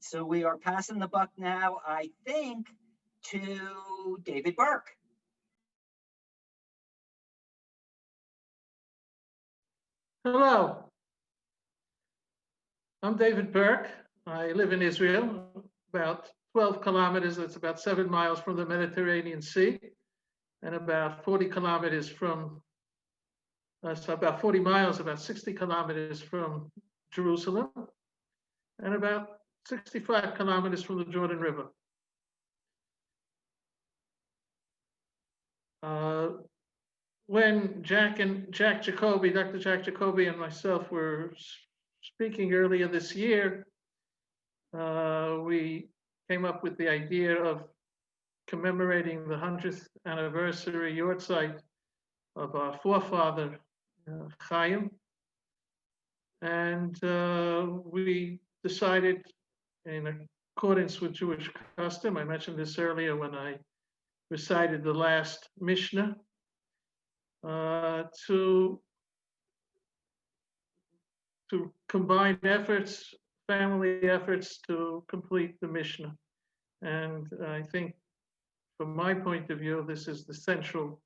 So we are passing the buck now, I think, to David Burke. Hello, I'm David Burke. I live in Israel, about 12 kilometers, that's about 7 miles from the Mediterranean Sea, and about 40 kilometers from, so about 40 miles, about 60 kilometers from Jerusalem, and about 65 kilometers from the Jordan River. When Dr. Jack Jacoby and myself were speaking earlier this year, we came up with the idea of commemorating the 100th anniversary Jahrzeit of our forefather, Chaim. And we decided, in accordance with Jewish custom, I mentioned this earlier when I recited the last Mishnah, to combine efforts, family efforts to complete the Mishnah. And I think from my point of view, this is the central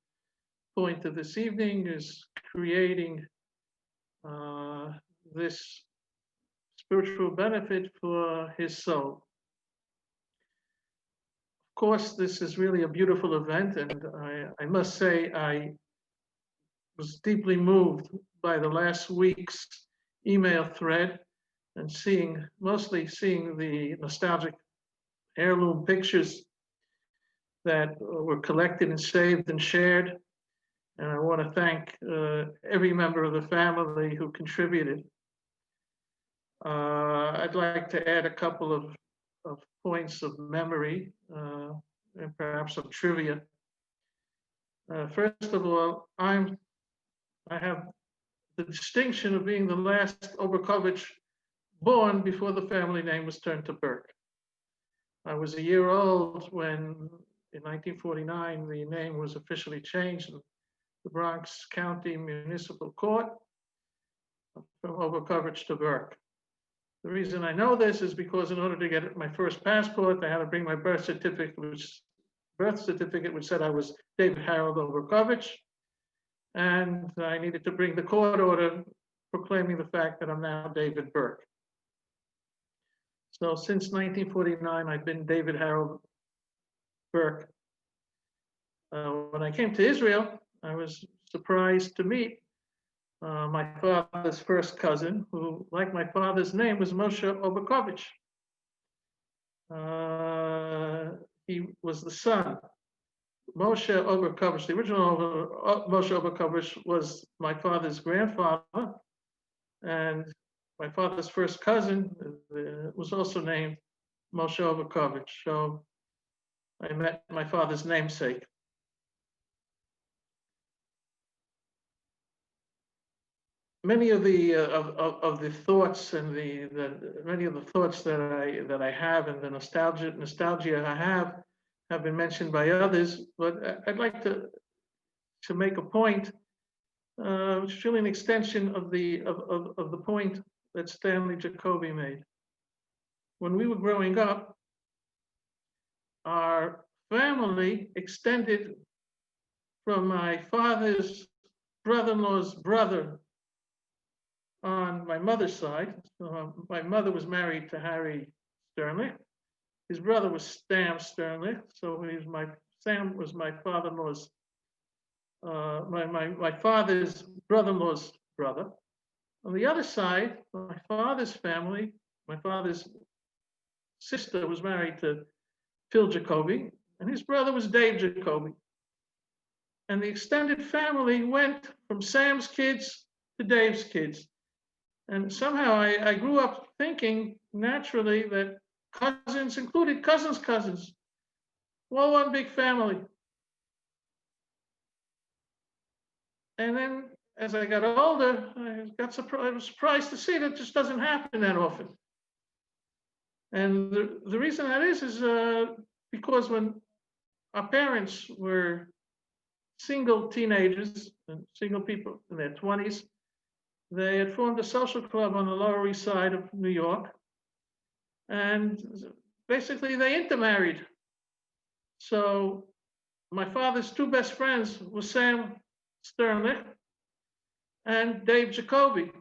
point of this evening, is creating this spiritual benefit for his soul. Of course, this is really a beautiful event, and I must say I was deeply moved by the last week's email thread and mostly seeing the nostalgic heirloom pictures that were collected and saved and shared. And I want to thank every member of the family who contributed. I'd like to add a couple of points of memory and perhaps some trivia. First of all, I have the distinction of being the last Oberkowitz born before the family name was turned to Burke. I was a year old when, in 1949, the name was officially changed in the Bronx County Municipal Court from Oberkowitz to Burke. The reason I know this is because in order to get my first passport, I had to bring my birth certificate, which said I was David Harold Oberkowitz. And I needed to bring the court order proclaiming the fact that I'm now David Burke. So since 1949, I've been David Harold Burke. When I came to Israel, I was surprised to meet my father's first cousin, who, like my father's name, was Moshe Oberkowitz. He was the son. Moshe Oberkowitz, the original Moshe Oberkowitz, was my father's grandfather, and my father's first cousin was also named Moshe Oberkowitz. So I met my father's namesake. Many of the thoughts and many of the thoughts that I have and the nostalgia I have been mentioned by others, but I'd like to make a point, which is really an extension of the point that Stanley Jacoby made. When we were growing up, our family extended from my father's brother-in-law's brother on my mother's side. So my mother was married to Harry Sternlich. His brother was Sam Sternlich, so Sam was my father-in-law's, my father's brother-in-law's brother. On the other side, my father's family, my father's sister was married to Phil Jacoby, and his brother was Dave Jacoby. And the extended family went from Sam's kids to Dave's kids. And somehow I grew up thinking naturally that cousins included cousins, all one big family. And then as I got older, I was surprised to see that just doesn't happen that often. And the reason that is because when our parents were single teenagers and single people in their 20s, they had formed a social club on the Lower East Side of New York. and basically they intermarried. So my father's two best friends were Sam Sternlich and Dave Jacoby.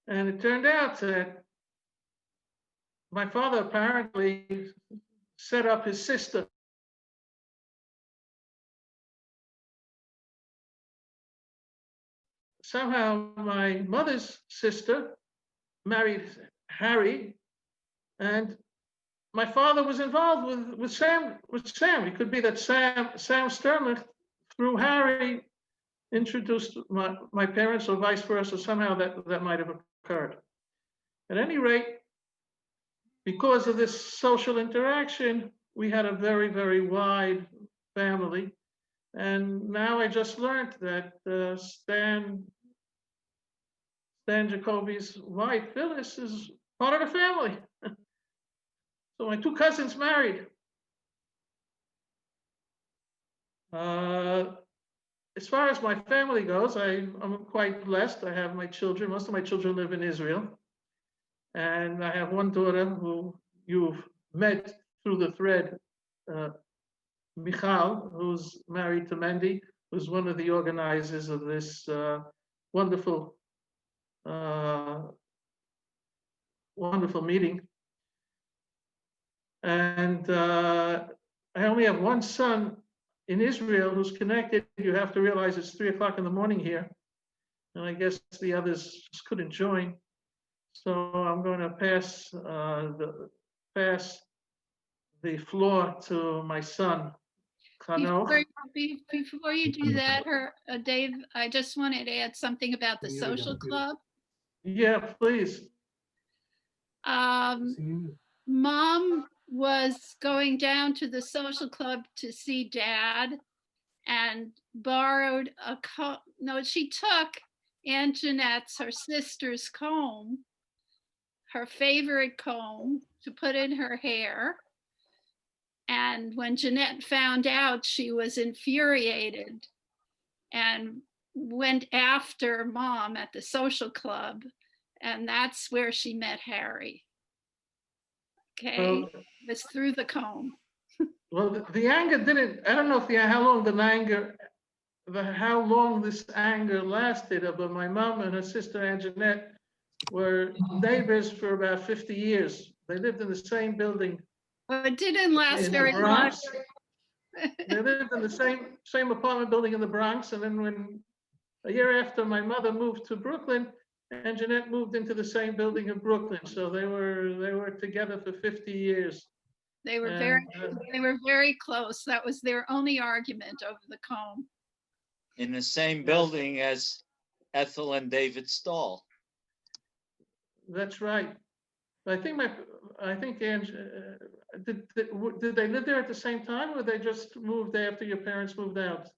And it turned out that my father apparently set up his sister. Somehow my mother's sister married Harry, and my father was involved with Sam. It could be that Sam Sternlich, through Harry, introduced my parents, or vice versa. Somehow that might have occurred. At any rate, because of this social interaction, we had a very, very wide family. And now I just learned that Stan Jacoby's wife, Phyllis, is part of the family. So my two cousins married. As far as my family goes, I'm quite blessed. I have my children. Most of my children live in Israel. And I have one daughter who you've met through the thread, Michal, who's married to Mendy, who's one of the organizers of this wonderful meeting. And I only have one son in Israel who's connected. You have to realize it's 3 o'clock in the morning here. And I guess the others just couldn't join. So I'm going to pass the floor to my son, Chanoch. Before you do that, Dave, I just wanted to add something about the social club. Yeah, please. Mom was going down to the social club to see Dad and borrowed she took Aunt Jeanette's, her sister's comb, her favorite comb, to put in her hair. And when Jeanette found out, she was infuriated and went after Mom at the social club. And that's where she met Harry. Okay, it was through the comb. Well, the anger didn't, I don't know how long this anger lasted, but my mom and her sister Aunt Jeanette were neighbors for about 50 years. They lived in the same building. Well, it didn't last very long. They lived in the same apartment building in the Bronx. And then when a year after my mother moved to Brooklyn, and Jeanette moved into the same building in Brooklyn. So they were together for 50 years. They were very close. That was their only argument over the comb. In the same building as Ethel and David Stahl. That's right. I think Ange, did they live there at the same time, or they just moved after your parents moved out?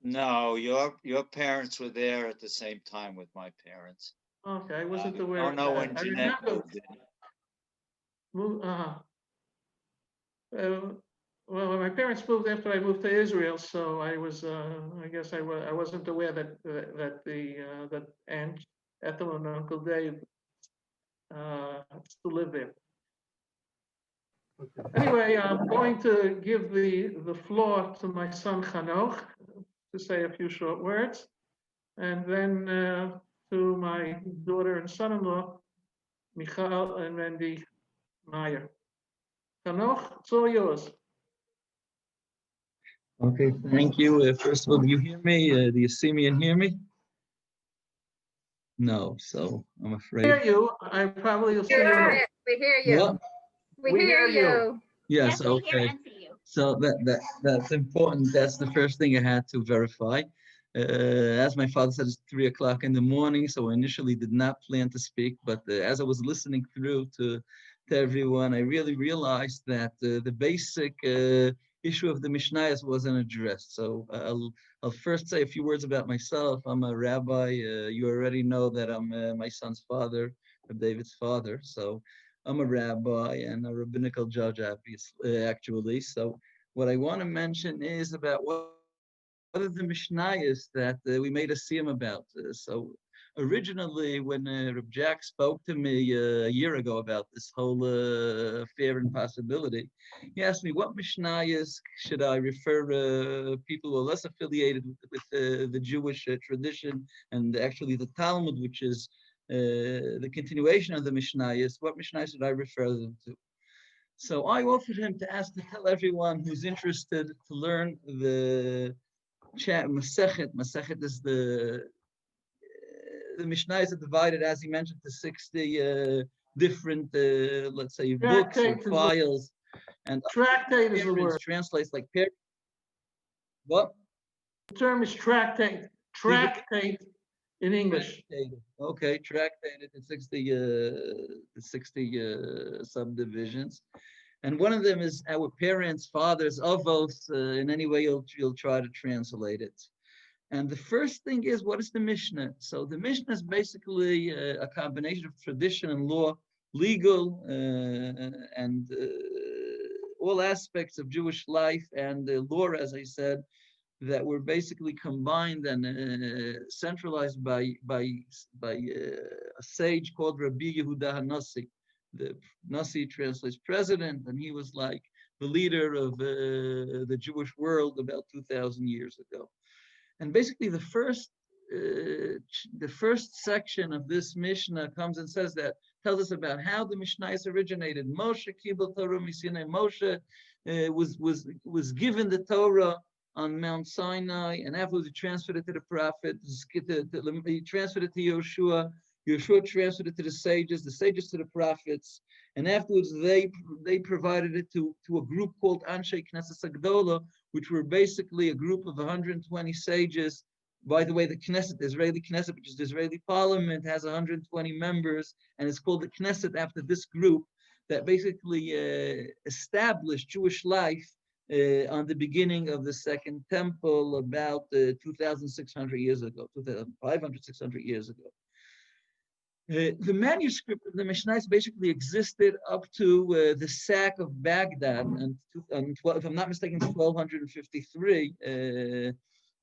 No, your parents were there at the same time with my parents. Okay, I wasn't aware. I don't know when Jeanette moved in. Well, my parents moved after I moved to Israel, so I was, I guess I wasn't aware that Aunt Ethel and Uncle Dave still live there. Anyway, I'm going to give the floor to my son Chanoch to say a few short words, and then to my daughter and son-in-law, Michal and Wendy Meyer. Chanoch, it's all yours. Okay, thank you. First of all, do you hear me? Do you see me and hear me? No, so I'm afraid. I hear you. I probably will see you. We hear you. What? We hear you. Yes, okay. So that's important. That's the first thing I had to verify. As my father said, it's 3 o'clock in the morning, so I initially did not plan to speak, but as I was listening through to everyone, I really realized that the basic issue of the Mishnayos wasn't addressed. So I'll first say a few words about myself. I'm a rabbi. You already know that I'm my son's father, David's father. So I'm a rabbi and a rabbinical judge, obviously, actually. So what I want to mention is about what are the Mishnayos that we made a siyum about. So originally, when Reb Jack spoke to me a year ago about this whole affair and possibility, he asked me what Mishnayos should I refer people who are less affiliated with the Jewish tradition and actually the Talmud, which is the continuation of the Mishnayos. What Mishnayos should I refer them to? So I offered him to tell everyone who's interested to learn the Masechet. Masechet is the Mishnayos are divided, as he mentioned, to 60 different, let's say, books or files. And Tractate is the word. Translates like what? The term is tractate. Tractate in English. Okay, tractated in 60 subdivisions. And one of them is our parents, fathers, avos. In any way you'll try to translate it. And the first thing is, what is the Mishnah? So the Mishnah is basically a combination of tradition and law, legal and all aspects of Jewish life and law, as I said, that were basically combined and centralized by a sage called Rabbi Yehuda HaNasi. The Nasi translates president, and he was like the leader of the Jewish world about 2,000 years ago. And basically, the first section of this Mishnah comes and tells us about how the Mishnayos originated. Moshe Kibel Torah Misinai. Moshe was given the Torah on Mount Sinai, and afterwards he transferred it to the prophet. He transferred it to Yoshua. Yoshua transferred it to the sages to the prophets, and afterwards they provided it to a group called Anshe Knesset Agdola, which were basically a group of 120 sages. By the way, the Knesset, the Israeli Knesset, which is the Israeli parliament, has 120 members, and it's called the Knesset after this group that basically established Jewish life on the beginning of the Second Temple about 2,600 years ago, 2,500, 600 years ago. The manuscript of the Mishnayos basically existed up to the sack of Baghdad, and if I'm not mistaken, 1253.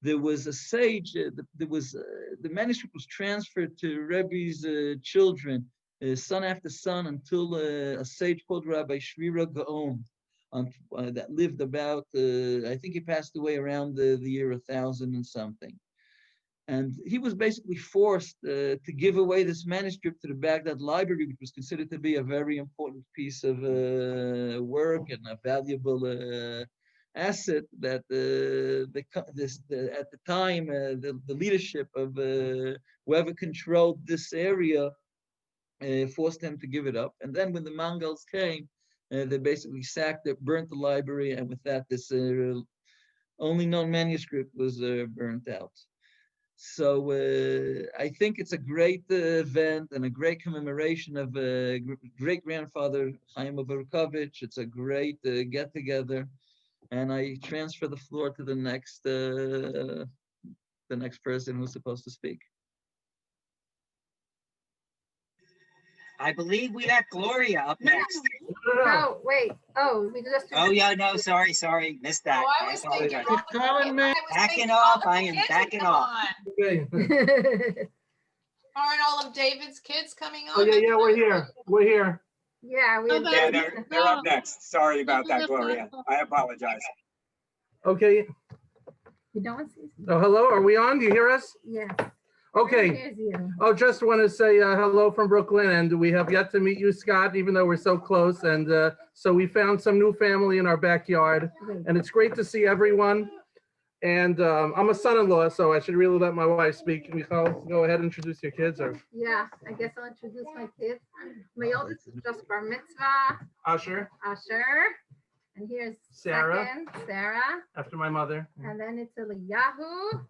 There was a sage. The manuscript was transferred to Rebbe's children, son after son, until a sage called Rabbi Shvira Gaon, that lived about. I think he passed away around the year 1000 and something. And he was basically forced to give away this manuscript to the Baghdad library, which was considered to be a very important piece of work and a valuable asset that at the time, the leadership of whoever controlled this area forced him to give it up. And then when the Mongols came, they basically sacked it, burnt the library, and with that, this only known manuscript was burnt out. So I think it's a great event and a great commemoration of great-grandfather Chaim Oberkowitz. It's a great get-together, and I transfer the floor to the next person who's supposed to speak. I believe we got Gloria up next. Oh, wait. Oh, we just. Oh, yeah, no, sorry. Missed that. Oh, I was thinking, backing off. I am backing off. Okay. Aren't all of David's kids coming on? Oh, yeah, we're here. Yeah, They're up next. Sorry about that, Gloria. I apologize. Okay. You don't see? Oh, hello. Are we on? Do you hear us? Yes. Okay. Here's you. Oh, just want to say hello from Brooklyn, and we have yet to meet you, Scott, even though we're so close. And so we found some new family in our backyard, and it's great to see everyone. And I'm a son-in-law, so I should really let my wife speak. Michal, go ahead and introduce your kids. Or Yeah, I guess I'll introduce my kids. My oldest is just bar mitzvah, Asher, and here's Sarah. second, Sarah, After my mother. and then it's Eliyahu,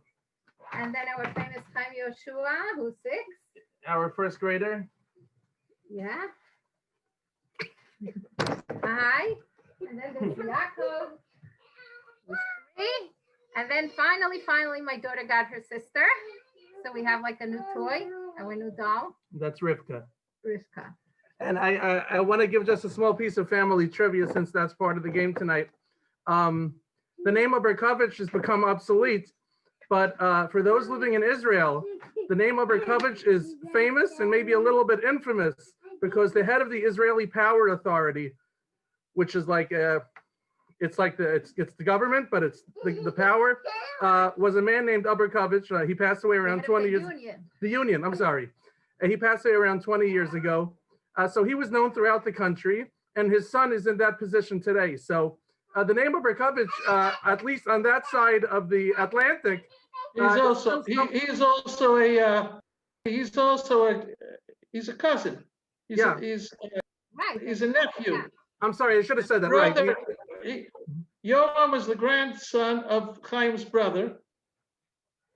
and then our famous Chaim Yoshua, who's 6. Our first grader. Yeah. Hi. And then there's Yaakov, who's 3. And then finally, my daughter got her sister. So we have like a new toy, our new doll, That's Rivka. Rivka. And I want to give just a small piece of family trivia since that's part of the game tonight. The name Oberkowitz has become obsolete, but for those living in Israel, The name Oberkowitz is famous and maybe a little bit infamous because the head of the Israeli Power Authority, which is like it's the government, but it's the power, was a man named Oberkowitz. He passed away around 20 years. The Union, I'm sorry. He passed away around 20 years ago. So he was known throughout the country, and his son is in that position today. So the name Oberkowitz, at least on that side of the Atlantic, He's also he's a cousin. He's Yeah. He's a nephew. I'm sorry, I should have said that right. Brother, Yoram was the grandson of Chaim's brother.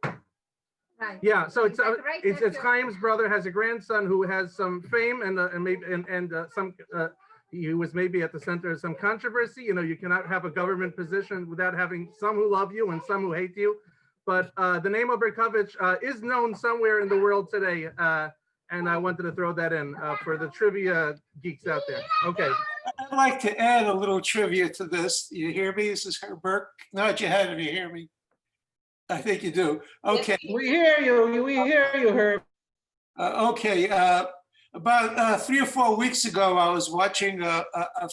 Right. Yeah, so it's Great-nephew. Chaim's brother has a grandson who has some fame and maybe some he was maybe at the center of some controversy. You know, you cannot have a government position without having some who love you and some who hate you. But the name Oberkowitz is known somewhere in the world today, and I wanted to throw that in for the trivia geeks out there. Okay. I'd like to add a little trivia to this. You hear me? This is Herb Burke. Nod your head if you hear me. I think you do. Okay. We hear you. We hear you, Herb. Okay. About 3 or 4 weeks ago, I was watching a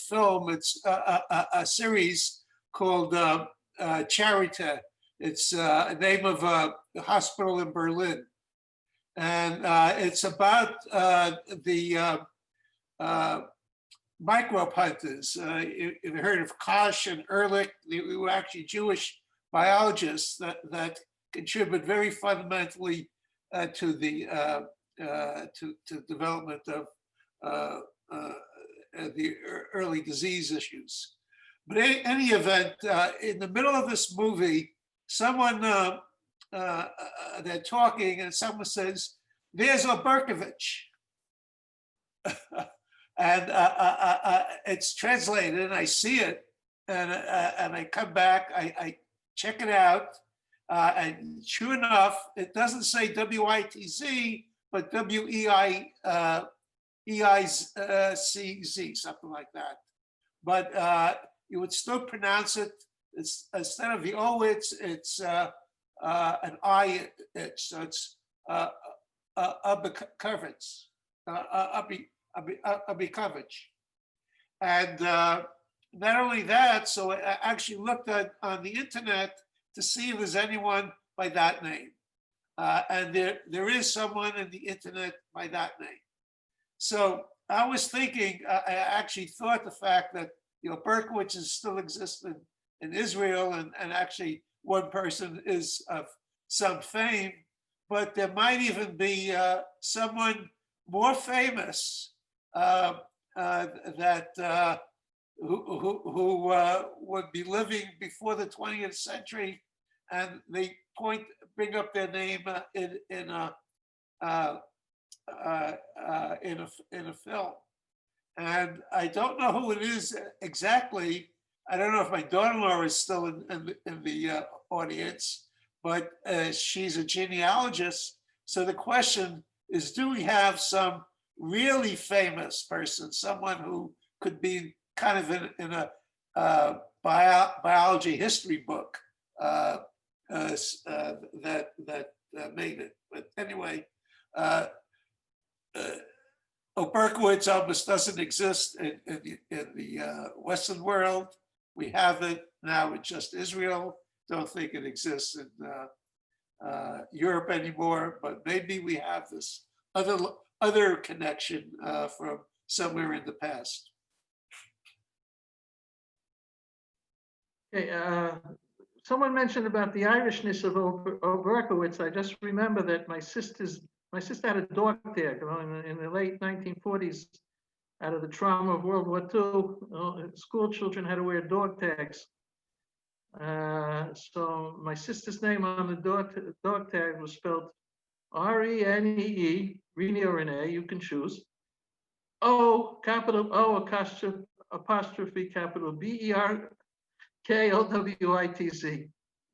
film. It's a series called Jahrzeit. It's a name of a hospital in Berlin. And it's about the microbe hunters. You've heard of Koch and Ehrlich. They were actually Jewish biologists that contribute very fundamentally to the to development of the early disease issues. But in any event, in the middle of this movie, someone they're talking and someone says, "There's Oberkowitz." And it's translated and I see it and I come back, I check it out, and sure enough, it doesn't say W-I-T-Z, but W-E-I-C-Z, something like that. But you would still pronounce it, it's, instead of the O, it's an I, so it's Oberkowitz, Oberkowitz. And not only that, so I actually looked on the internet to see if there's anyone by that name. And there is someone in the internet by that name. So I was thinking, I actually thought the fact that, you know, Berkowitz still exists in Israel, and actually one person is of some fame, but there might even be someone more famous that who would be living before the 20th century, and they bring up their name in a film. And I don't know who it is exactly. I don't know if my daughter-in-law is still in the audience, but she's a genealogist. So the question is, do we have some really famous person, someone who could be kind of in a biology history book that made it? But anyway, Oberkowitz almost doesn't exist in the Western world. We have it now with just Israel. Don't think it exists in Europe anymore, but maybe we have this other connection from somewhere in the past. Okay, someone mentioned about the Irishness of Oberkowitz. I just remember that my sister had a dog tag in the late 1940s. Out of the trauma of World War II, school children had to wear dog tags. So my sister's name on the dog tag was spelled R-E-N-E-E, Rene or Renee, you can choose. O, capital O, apostrophe capital B-E-R-K-O-W-I-T-Z.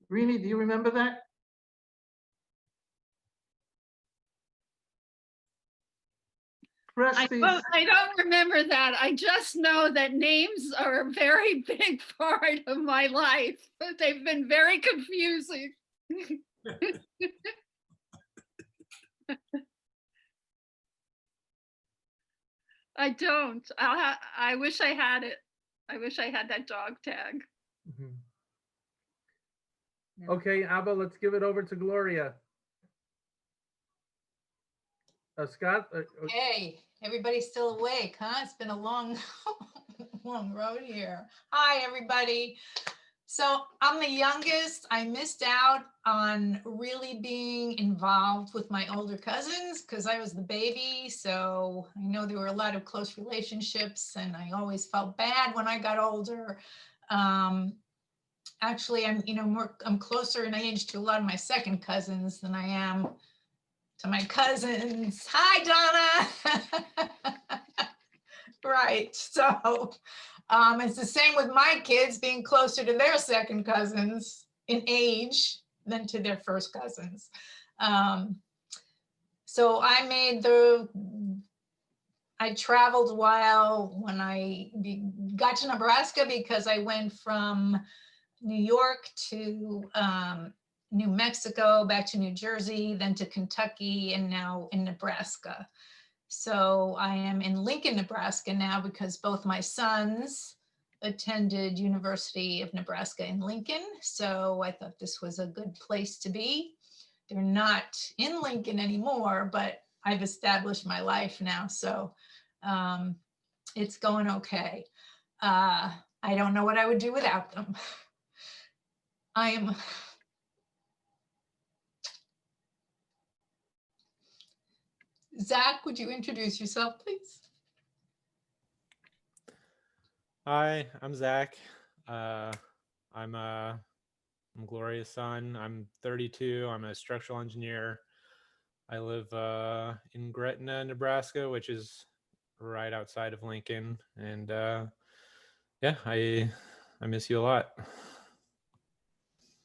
Rene, do you remember that? I don't remember that. I just know that names are a very big part of my life. They've been very confusing. I don't. I wish I had it. I wish I had that dog tag. Mhm. No. Okay, Abba, let's give it over to Gloria. Scott? Hey, everybody's still awake, huh? It's been a long, long road here. Hi, everybody. So I'm the youngest. I missed out on really being involved with my older cousins because I was the baby. So I know there were a lot of close relationships, and I always felt bad when I got older. Actually, I'm closer in age to a lot of my second cousins than I am to my cousins. Hi, Donna. Right. So it's the same with my kids being closer to their second cousins in age than to their first cousins. So I traveled when I got to Nebraska because I went from New York to New Mexico, back to New Jersey, then to Kentucky, and now in Nebraska. So I am in Lincoln, Nebraska now because both my sons attended University of Nebraska in Lincoln. So I thought this was a good place to be. They're not in Lincoln anymore, but I've established my life now. So it's going okay. I don't know what I would do without them. Zach, would you introduce yourself, please? Hi, I'm Zach. I'm Gloria's son. I'm 32. I'm a structural engineer. I live in Gretna, Nebraska, which is right outside of Lincoln. And yeah, I miss you a lot.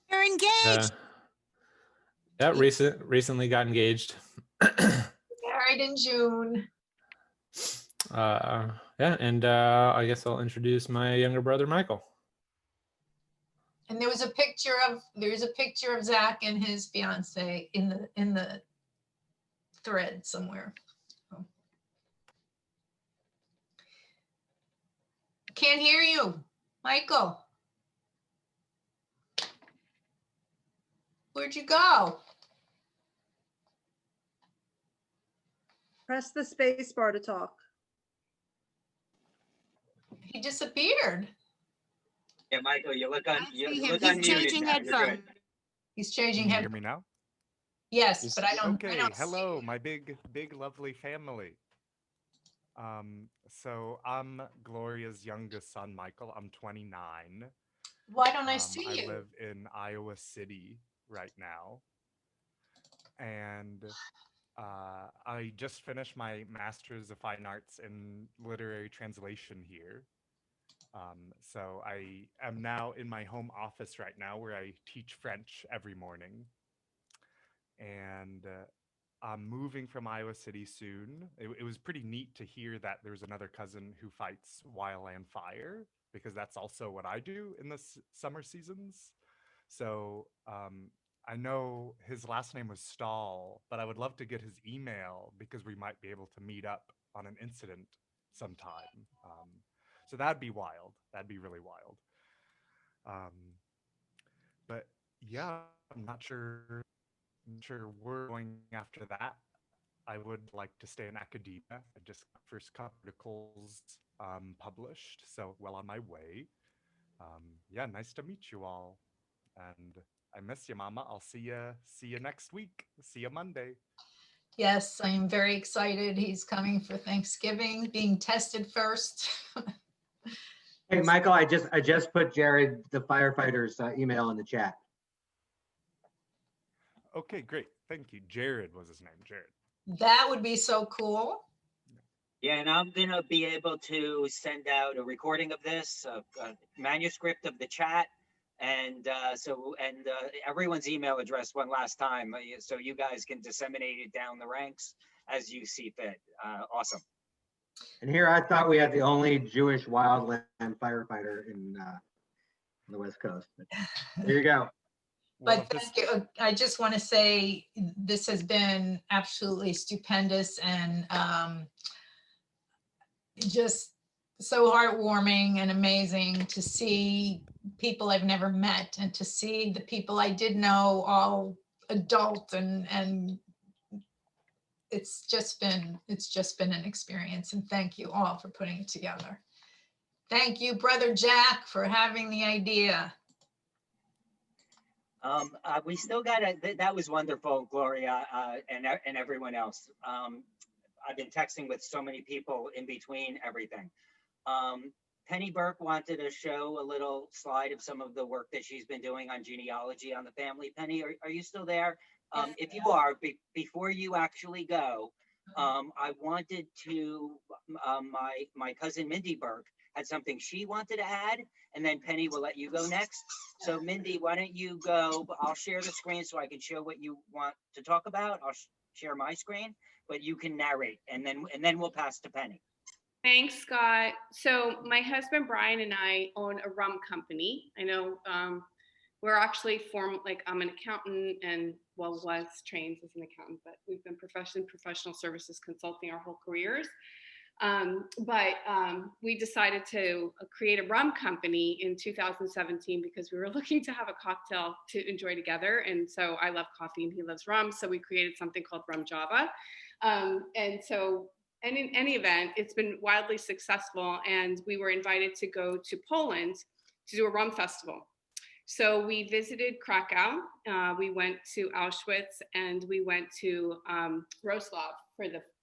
You're engaged. Yeah, recently got engaged. Married in June. Yeah, and I guess I'll introduce my younger brother, Michael. And there's a picture of Zach and his fiance in the thread somewhere. Can't hear you, Michael. Where'd you go? Press the space bar to talk. He disappeared. Yeah, Michael, you look I see him. unmuted He's changing now. You're good. headphones. He's changing Can you hear headphones. me now? Yes, but I don't. Okay, I don't hello, see my big, lovely family. So I'm Gloria's youngest son, Michael. I'm 29. Why don't I see I you? live in Iowa City right now. And I just finished my Master's of Fine Arts in Literary Translation here. So I am now in my home office right now where I teach French every morning. And I'm moving from Iowa City soon. It was pretty neat to hear that there's another cousin who fights wildland fire, because that's also what I do in the summer seasons. So I know his last name was Stahl, but I would love to get his email because we might be able to meet up on an incident sometime. So that'd be wild. That'd be really wild. But yeah, I'm not sure we're going after that. I would like to stay in academia. I just got first couple articles published, so well on my way. Yeah, nice to meet you all, and I miss you, Mama. I'll see you next week. See you Monday. Yes, I am very excited. He's coming for Thanksgiving, being tested first. Hey, Michael, I just put Jared, the firefighter's email in the chat. Okay, great. Thank you. Jared was his name, Jared. That would be so cool. Yeah, and I'm gonna be able to send out a recording of this, a manuscript of the chat, and everyone's email address one last time, so you guys can disseminate it down the ranks as you see fit. Awesome. And here I thought we had the only Jewish wildland firefighter in the West Coast. But there you go. Well, But if this, thank you. I just want to say this has been absolutely stupendous and just so heartwarming and amazing to see people I've never met and to see the people I did know all adult and it's just been an experience, and thank you all for putting it together. Thank you, Brother Jack, for having the idea. We still got that was wonderful, Gloria, and everyone else. I've been texting with so many people in between everything. Penny Burke wanted to show a little slide of some of the work that she's been doing on genealogy on the family. Penny, are you still there? If you are, before you actually go, I wanted to, my cousin Mindy Burke had something she wanted to add, and then Penny will let you go next. So Mindy, why don't you go? I'll share the screen so I can show what you want to talk about. I'll share my screen, but you can narrate, and then we'll pass to Penny. Thanks, Scott. So my husband Brian and I own a rum company. I know we're actually I'm an accountant and was trained as an accountant, but we've been professional services consulting our whole careers. But we decided to create a rum company in 2017 because we were looking to have a cocktail to enjoy together. And so I love coffee and he loves rum. So we created something called Rum Java. And in any event, it's been wildly successful. And we were invited to go to Poland to do a rum festival. So we visited Krakow, we went to Auschwitz, and we went to Wrocław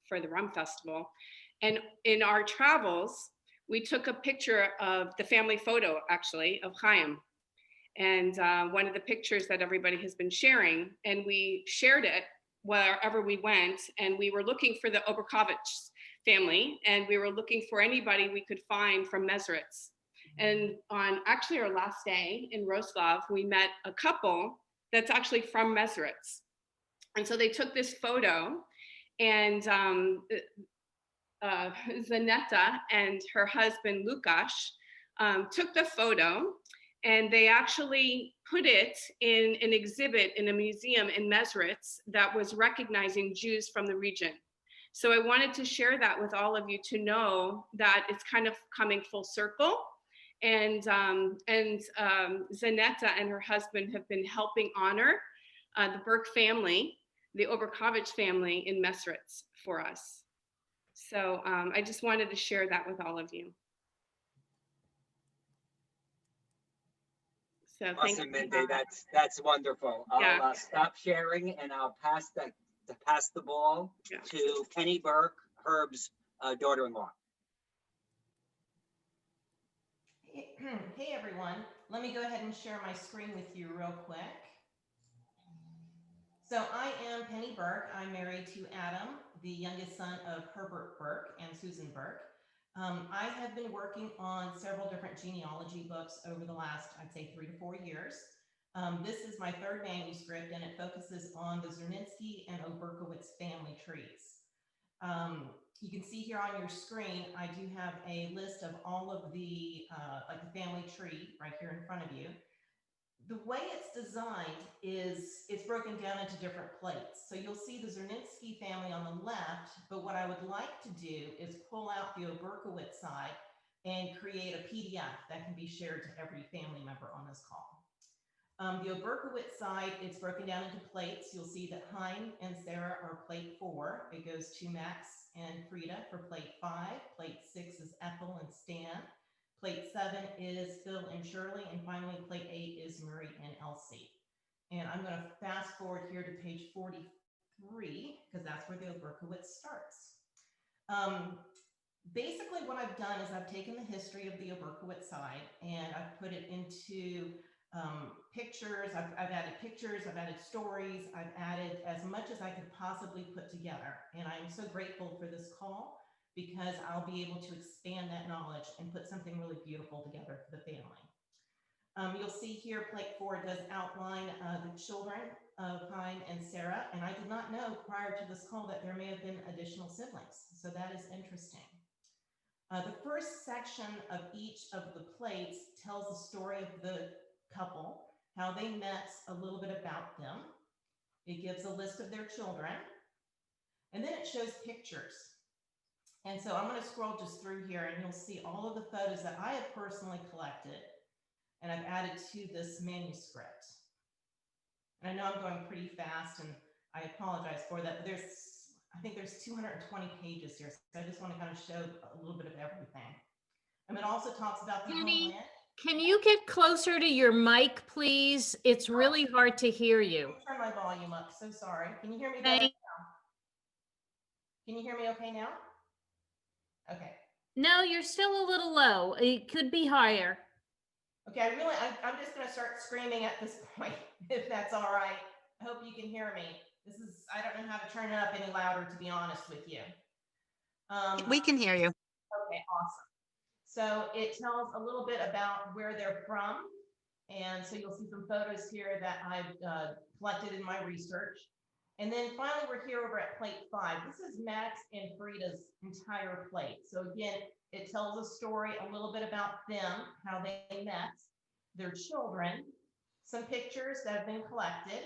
for the rum festival. And in our travels, we took a picture of the family photo, actually, of Chaim. And one of the pictures that everybody has been sharing, and we shared it wherever we went, and we were looking for the Oberkowitz family, and we were looking for anybody we could find from Mezritz. And on actually our last day in Wrocław, we met a couple that's actually from Mezritz. And so they took this photo, and Zanetta and her husband Lukasz took the photo, and they actually put it in an exhibit in a museum in Mezritz that was recognizing Jews from the region. So I wanted to share that with all of you to know that it's kind of coming full circle. And Zanetta and her husband have been helping honor the Burke family, the Oberkowitz family in Mezritz for us. So I just wanted to share that with all of you. So thank Awesome, you. Mindy. That's wonderful. I'll stop sharing and I'll pass the ball to Penny Burke, Herb's daughter-in-law. Hey everyone, let me go ahead and share my screen with you real quick. So I am Penny Burke. I'm married to Adam, the youngest son of Herbert Burke and Susan Burke. I have been working on several different genealogy books over the last, I'd say 3 to 4 years. This is my third manuscript, and it focuses on the Zernitzky and Oberkowitz family trees. You can see here on your screen, I do have a list of all of the, like the family tree right here in front of you. The way it's designed is it's broken down into different plates. So you'll see the Zernitzky family on the left, but what I would like to do is pull out the Oberkowitz side and create a PDF that can be shared to every family member on this call. The Oberkowitz side, it's broken down into plates. You'll see that Chaim and Sarah are plate 4. It goes to Max and Frida for plate 5. Plate 6 is Ethel and Stan. Plate 7 is Phil and Shirley. And finally, plate 8 is Murray and Elsie. And I'm going to fast forward here to page 43, because that's where the Oberkowitz starts. Basically, what I've done is I've taken the history of the Oberkowitz side and I've put it into pictures. I've added pictures, I've added stories, I've added as much as I could possibly put together. And I'm so grateful for this call because I'll be able to expand that knowledge and put something really beautiful together for the family. You'll see here, plate 4 does outline the children of Chaim and Sarah. And I did not know prior to this call that there may have been additional siblings. So that is interesting. The first section of each of the plates tells the story of the couple. how they met, a little bit about them. It gives a list of their children, and then it shows pictures. And so I'm going to scroll just through here, and you'll see all of the photos that I have personally collected and I've added to this manuscript. And I know I'm going pretty fast, and I apologize for that, but I think there's 220 pages here, so I just want to kind of show a little bit of everything. And it also talks about the homeland. Can you get closer to your mic, please? It's really hard to hear you. Turn my volume up. So sorry. Can you hear me better now? Can you hear me okay now? Okay. No, you're still a little low. It could be higher. Okay, I'm just going to start screaming at this point, if that's all right. I hope you can hear me. I don't know how to turn it up any louder, to be honest with you. We can hear you. Okay, awesome. So it tells a little bit about where they're from. And so you'll see some photos here that I've collected in my research. And then finally, we're here over at plate 5. This is Max and Frida's entire plate. So again, it tells a story a little bit about them, how they met, their children, some pictures that have been collected.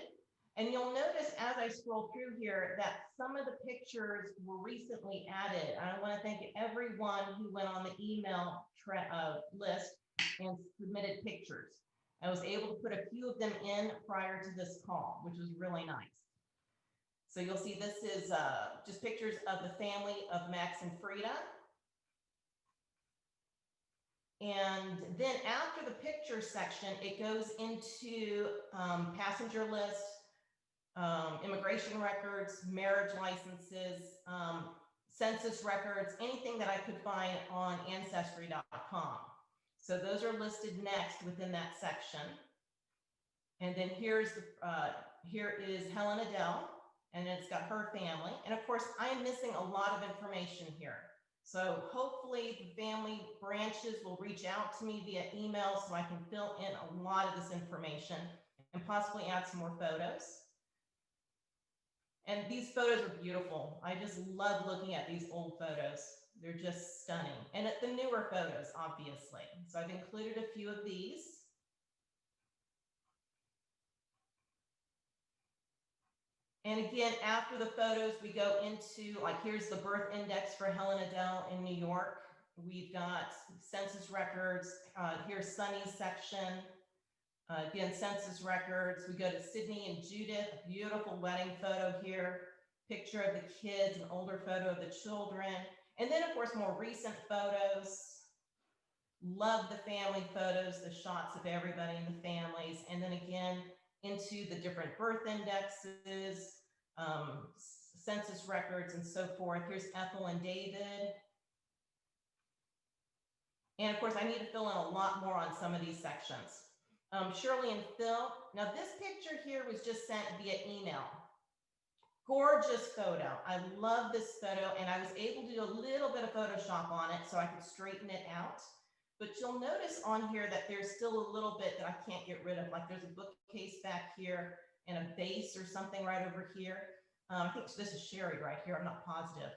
And you'll notice as I scroll through here that some of the pictures were recently added. I want to thank everyone who went on the email list and submitted pictures. I was able to put a few of them in prior to this call, which was really nice. So you'll see this is just pictures of the family of Max and Frida. And then after the picture section, it goes into passenger list, immigration records, marriage licenses, census records, anything that I could find on Ancestry.com. So those are listed next within that section. And then here is Helen Adele, and it's got her family. And of course, I am missing a lot of information here. So hopefully the family branches will reach out to me via email so I can fill in a lot of this information and possibly add some more photos. And these photos are beautiful. I just love looking at these old photos. They're just stunning. And at the newer photos, obviously. So I've included a few of these. And again, after the photos, we go into, like, here's the birth index for Helen Adele in New York. We've got census records. Here's Sunny's section. Again, census records. We go to Sydney and Judith, a beautiful wedding photo here. Picture of the kids, an older photo of the children. And then, of course, more recent photos. Love the family photos, the shots of everybody in the families. And then again, into the different birth indexes, census records, and so forth. Here's Ethel and David. And of course, I need to fill in a lot more on some of these sections. Shirley and Phil. Now this picture here was just sent via email. Gorgeous photo. I love this photo, and I was able to do a little bit of Photoshop on it so I could straighten it out. But you'll notice on here that there's still a little bit that I can't get rid of. Like there's a bookcase back here and a vase or something right over here. I think this is Sherry right here. I'm not positive.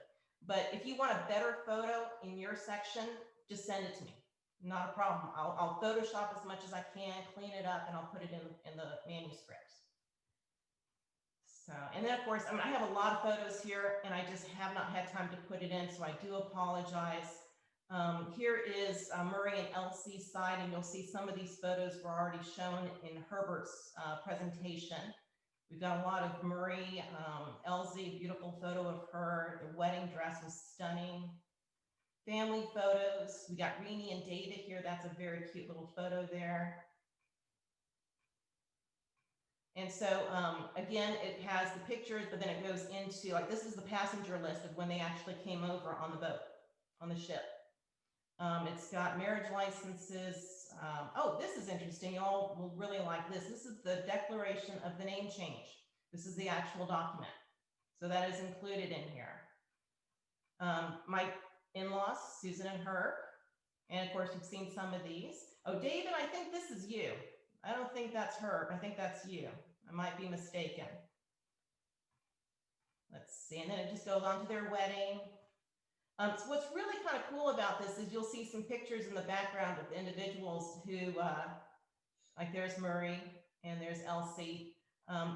But if you want a better photo in your section, just send it to me. Not a problem. I'll Photoshop as much as I can, clean it up, and I'll put it in the manuscript. So, and then of course, I have a lot of photos here, and I just have not had time to put it in, so I do apologize. Here is Murray and Elsie's side, and you'll see some of these photos were already shown in Herbert's presentation. We've got a lot of Murray, Elsie, beautiful photo of her. The wedding dress was stunning. Family photos. We got Renee and David here. That's a very cute little photo there. And so again, it has the pictures, but then it goes into, like, this is the passenger list of when they actually came over on the boat, on the ship. It's got marriage licenses. Oh, this is interesting. Y'all will really like this. This is the declaration of the name change. This is the actual document. So that is included in here. My in-laws, Susan and Herb. And of course, you've seen some of these. Oh, David, I think this is you. I don't think that's Herb. I think that's you. I might be mistaken. Let's see. And then it just goes on to their wedding. So what's really kind of cool about this is you'll see some pictures in the background of the individuals who, like there's Murray and there's Elsie.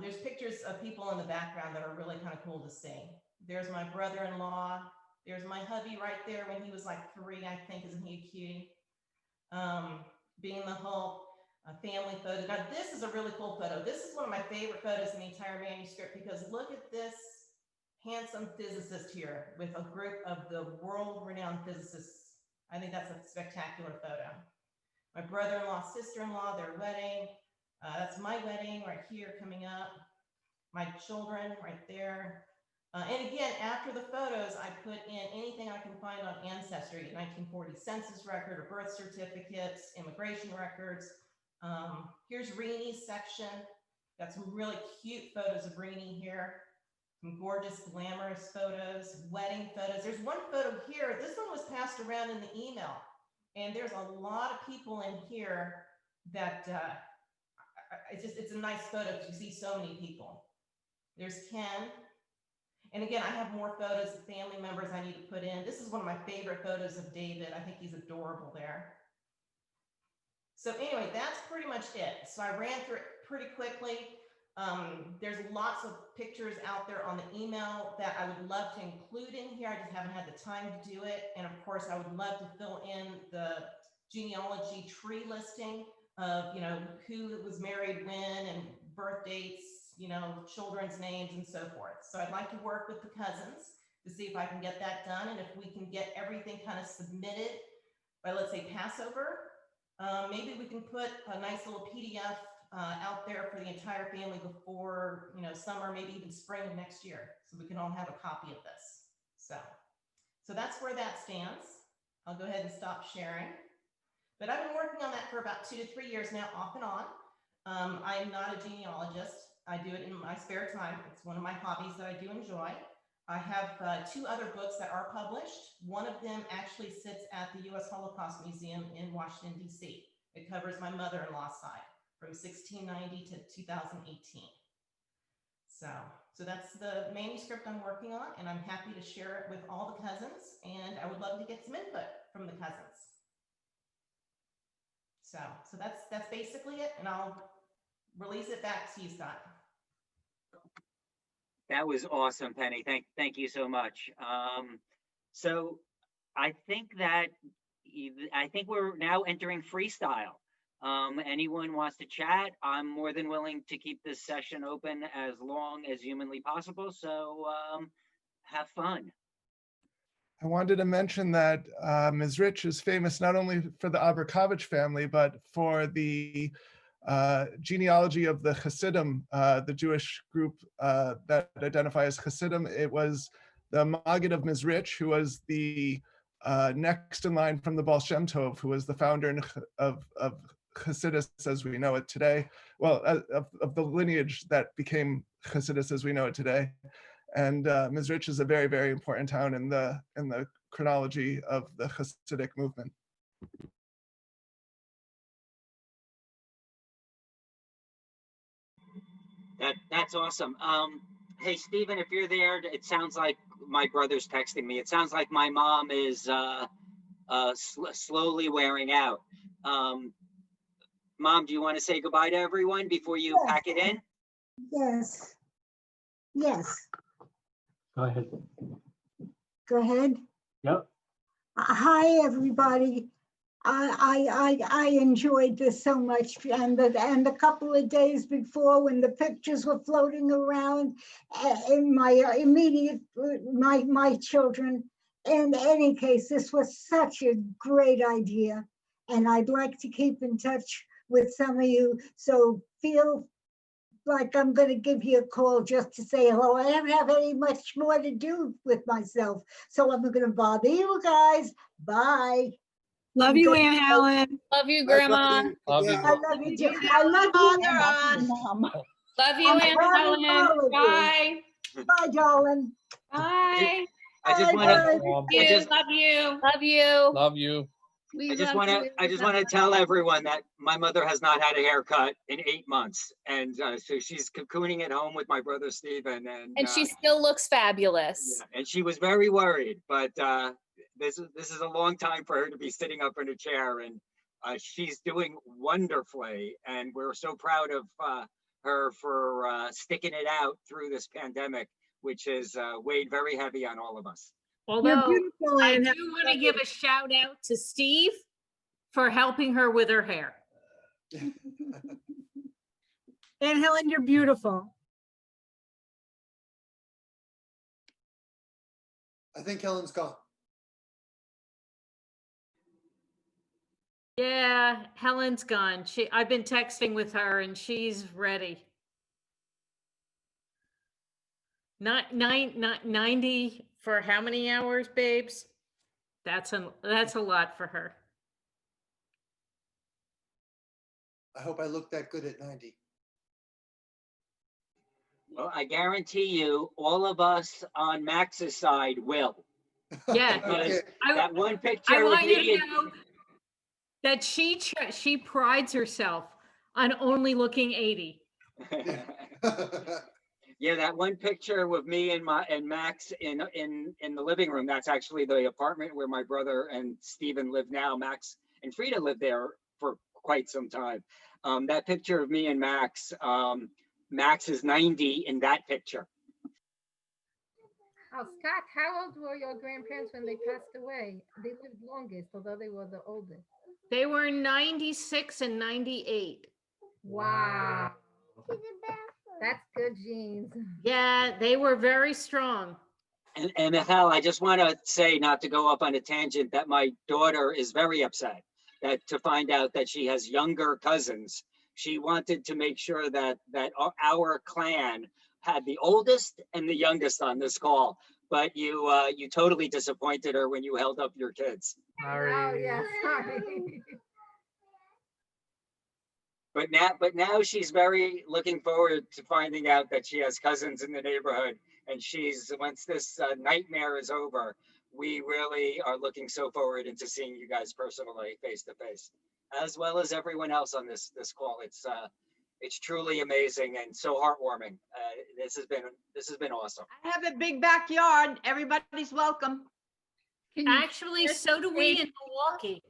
There's pictures of people in the background that are really kind of cool to see. There's my brother-in-law. There's my hubby right there when he was like 3, I think. Isn't he a cutie? Being the whole family photo. Now, this is a really cool photo. This is one of my favorite photos in the entire manuscript because look at this handsome physicist here with a group of the world-renowned physicists. I think that's a spectacular photo. My brother-in-law, sister-in-law, their wedding. That's my wedding right here coming up. My children right there. And again, after the photos, I put in anything I can find on Ancestry, 1940 census record or birth certificates, immigration records. Here's Reenie's section. Got some really cute photos of Reenie here. Some gorgeous, glamorous photos, wedding photos. There's one photo here. This one was passed around in the email. And there's a lot of people in here that, it's a nice photo because you see so many people. There's Ken. And again, I have more photos of family members I need to put in. This is one of my favorite photos of David. I think he's adorable there. So anyway, that's pretty much it. So I ran through it pretty quickly. There's lots of pictures out there on the email that I would love to include in here. I just haven't had the time to do it. And of course, I would love to fill in the genealogy tree listing of, you know, who was married when and birth dates, you know, children's names and so forth. So I'd like to work with the cousins to see if I can get that done. And if we can get everything kind of submitted by, let's say, Passover, maybe we can put a nice little PDF out there for the entire family before, you know, summer, maybe even spring of next year. So we can all have a copy of this. So that's where that stands. I'll go ahead and stop sharing. But I've been working on that for about 2 to 3 years now, off and on. I am not a genealogist. I do it in my spare time. It's one of my hobbies that I do enjoy. I have 2 other books that are published. One of them actually sits at the U.S. Holocaust Museum in Washington, D.C. It covers my mother-in-law's side from 1690 to 2018. So that's the manuscript I'm working on, and I'm happy to share it with all the cousins, and I would love to get some input from the cousins. So that's basically it, and I'll release it back to you, Scott. That was awesome, Penny. Thank you so much. So I think we're now entering freestyle. Anyone wants to chat? I'm more than willing to keep this session open as long as humanly possible. So have fun. I wanted to mention that Ms. Rich is famous not only for the Oberkowitz family, but for the genealogy of the Hasidim, the Jewish group that identify as Hasidim. It was the Maggid of Ms. Rich, who was the next in line from the Baal Shem Tov, who was the founder of Hasidus as we know it today. Well, of the lineage that became Hasidus as we know it today. And Ms. Rich is a very, very important town in the chronology of the Hasidic movement. That's awesome. Hey, Stephen, if you're there, it sounds like my brother's texting me. It sounds like my mom is slowly wearing out. Mom, do you want to say goodbye to everyone before you pack it in? Yes. Yes. Go ahead. Go ahead. Yep. Hi, everybody. I enjoyed this so much, and the couple of days before when the pictures were floating around in my immediate my children. In any case, this was such a great idea, and I'd like to keep in touch with some of you. So feel like I'm going to give you a call just to say hello. I don't have any much more to do with myself, so I'm going to bother you guys. Bye. Love you, Aunt Helen. Love you, Grandma. I love you, Jim. I love you, Mom. Love you, Aunt Helen. Bye. Bye, darling. Bye. I just want to. Love you. Love you. Love you. I just want to tell everyone that my mother has not had a haircut in 8 months, and so she's cocooning at home with my brother Stephen, and she still looks fabulous. Yeah, and she was very worried, but this is a long time for her to be sitting up in a chair, and She's doing wonderfully, and we're so proud of her for sticking it out through this pandemic, which has weighed very heavy on all of us. You're Although beautiful, I Ann do Helen. want to give a shout out to Steve for helping her with her hair. Ann Helen, you're beautiful. I think Helen's gone. Yeah, Helen's gone. I've been texting with her and she's ready. 90 for how many hours, babes? That's a lot for her. I hope I look that good at 90. Well, I guarantee you, all of us on Max's side will. Yeah, Because that one I picture of want you me to know that she prides herself on only looking 80. Yeah, that one picture with me and Max in the living room, that's actually the apartment where my brother and Steven live now. Max and Frida lived there for quite some time. That picture of me and Max, Max is 90 in that picture. Oh, Scott, how old were your grandparents when they passed away? They lived longest, although they were the oldest. They were 96 and 98. Wow. That's good genes. Yeah, they were very strong. And Hal, I just want to say, not to go up on a tangent, that my daughter is very upset to find out that she has younger cousins. She wanted to make sure that our clan had the oldest and the youngest on this call, but you totally disappointed her when you held up your kids. Sorry. Oh yeah, sorry. But now she's very looking forward to finding out that she has cousins in the neighborhood, and once this nightmare is over, we really are looking so forward into seeing you guys personally, face to face, as well as everyone else on this call. It's truly amazing and so heartwarming. This has been awesome. I have a big backyard. Everybody's welcome. Actually, so do we in Milwaukee.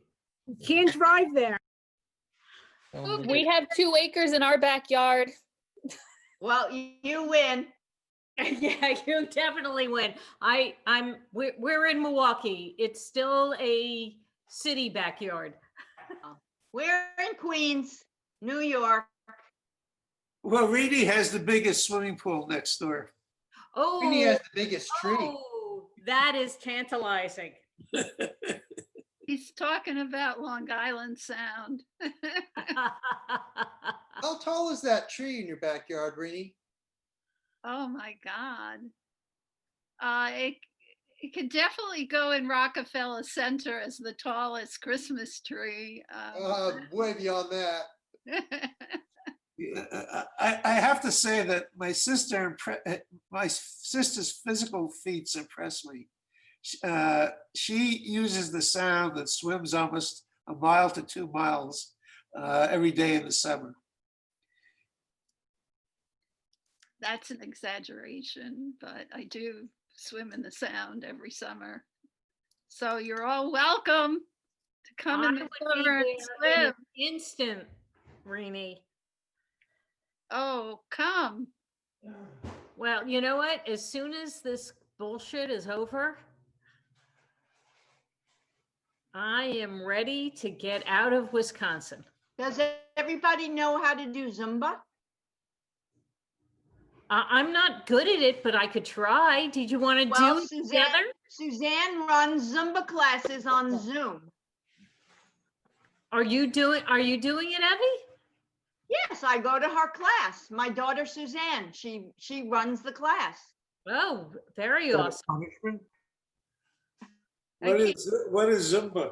You can't drive there. We have 2 acres in our backyard. Well, you win. Yeah, you definitely win. We're in Milwaukee. It's still a city backyard. We're in Queens, New York. Well, Reedy has the biggest swimming pool next door. Oh, Reedy has the biggest tree. Oh, that is tantalizing. He's talking about Long Island Sound. How tall is that tree in your backyard, Reedy? Oh my God. It could definitely go in Rockefeller Center as the tallest Christmas tree. Way beyond that. I have to say that my sister's physical feats impress me. She uses the sound that swims almost a mile to 2 miles every day in the summer. That's an exaggeration, but I do swim in the Sound every summer. So you're all welcome to come in the summer and swim. Instant, Rini. Oh, come. Well, you know what? As soon as this bullshit is over, I am ready to get out of Wisconsin. Does everybody know how to do Zumba? I'm not good at it, but I could try. Did you want to do it together? Suzanne runs Zumba classes on Zoom. Are you doing it, Evie? Yes, I go to her class. My daughter Suzanne, she runs the class. Oh, very awesome. Punishment? What is Zumba?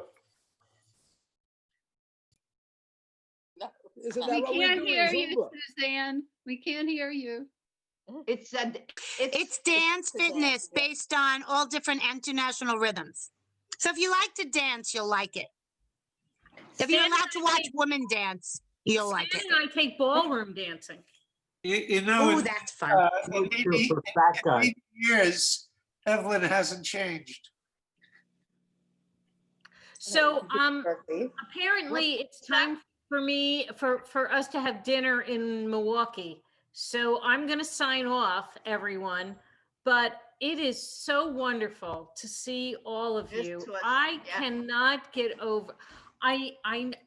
We can't hear you, Suzanne. We can't hear you. It's dance fitness based on all different international rhythms. So if you like to dance, you'll like it. If you're allowed to watch women dance, you'll like it. I take ballroom dancing. You know, Ooh, that's fun. In 80 years, Evelyn hasn't changed. So apparently it's time for me for us to have dinner in Milwaukee. So I'm going to sign off, everyone. But it is so wonderful to see all of you. I cannot get over. I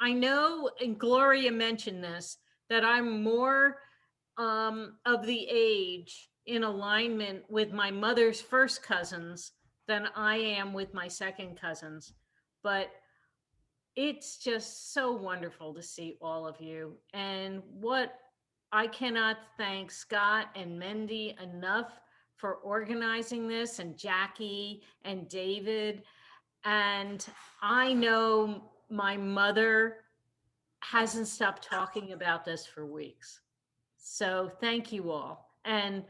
know, and Gloria mentioned this, that I'm more of the age in alignment with my mother's first cousins than I am with my second cousins. But it's just so wonderful to see all of you. And what I cannot thank Scott and Mendy enough for organizing this, and Jackie and David. And I know my mother hasn't stopped talking about this for weeks. So thank you all. And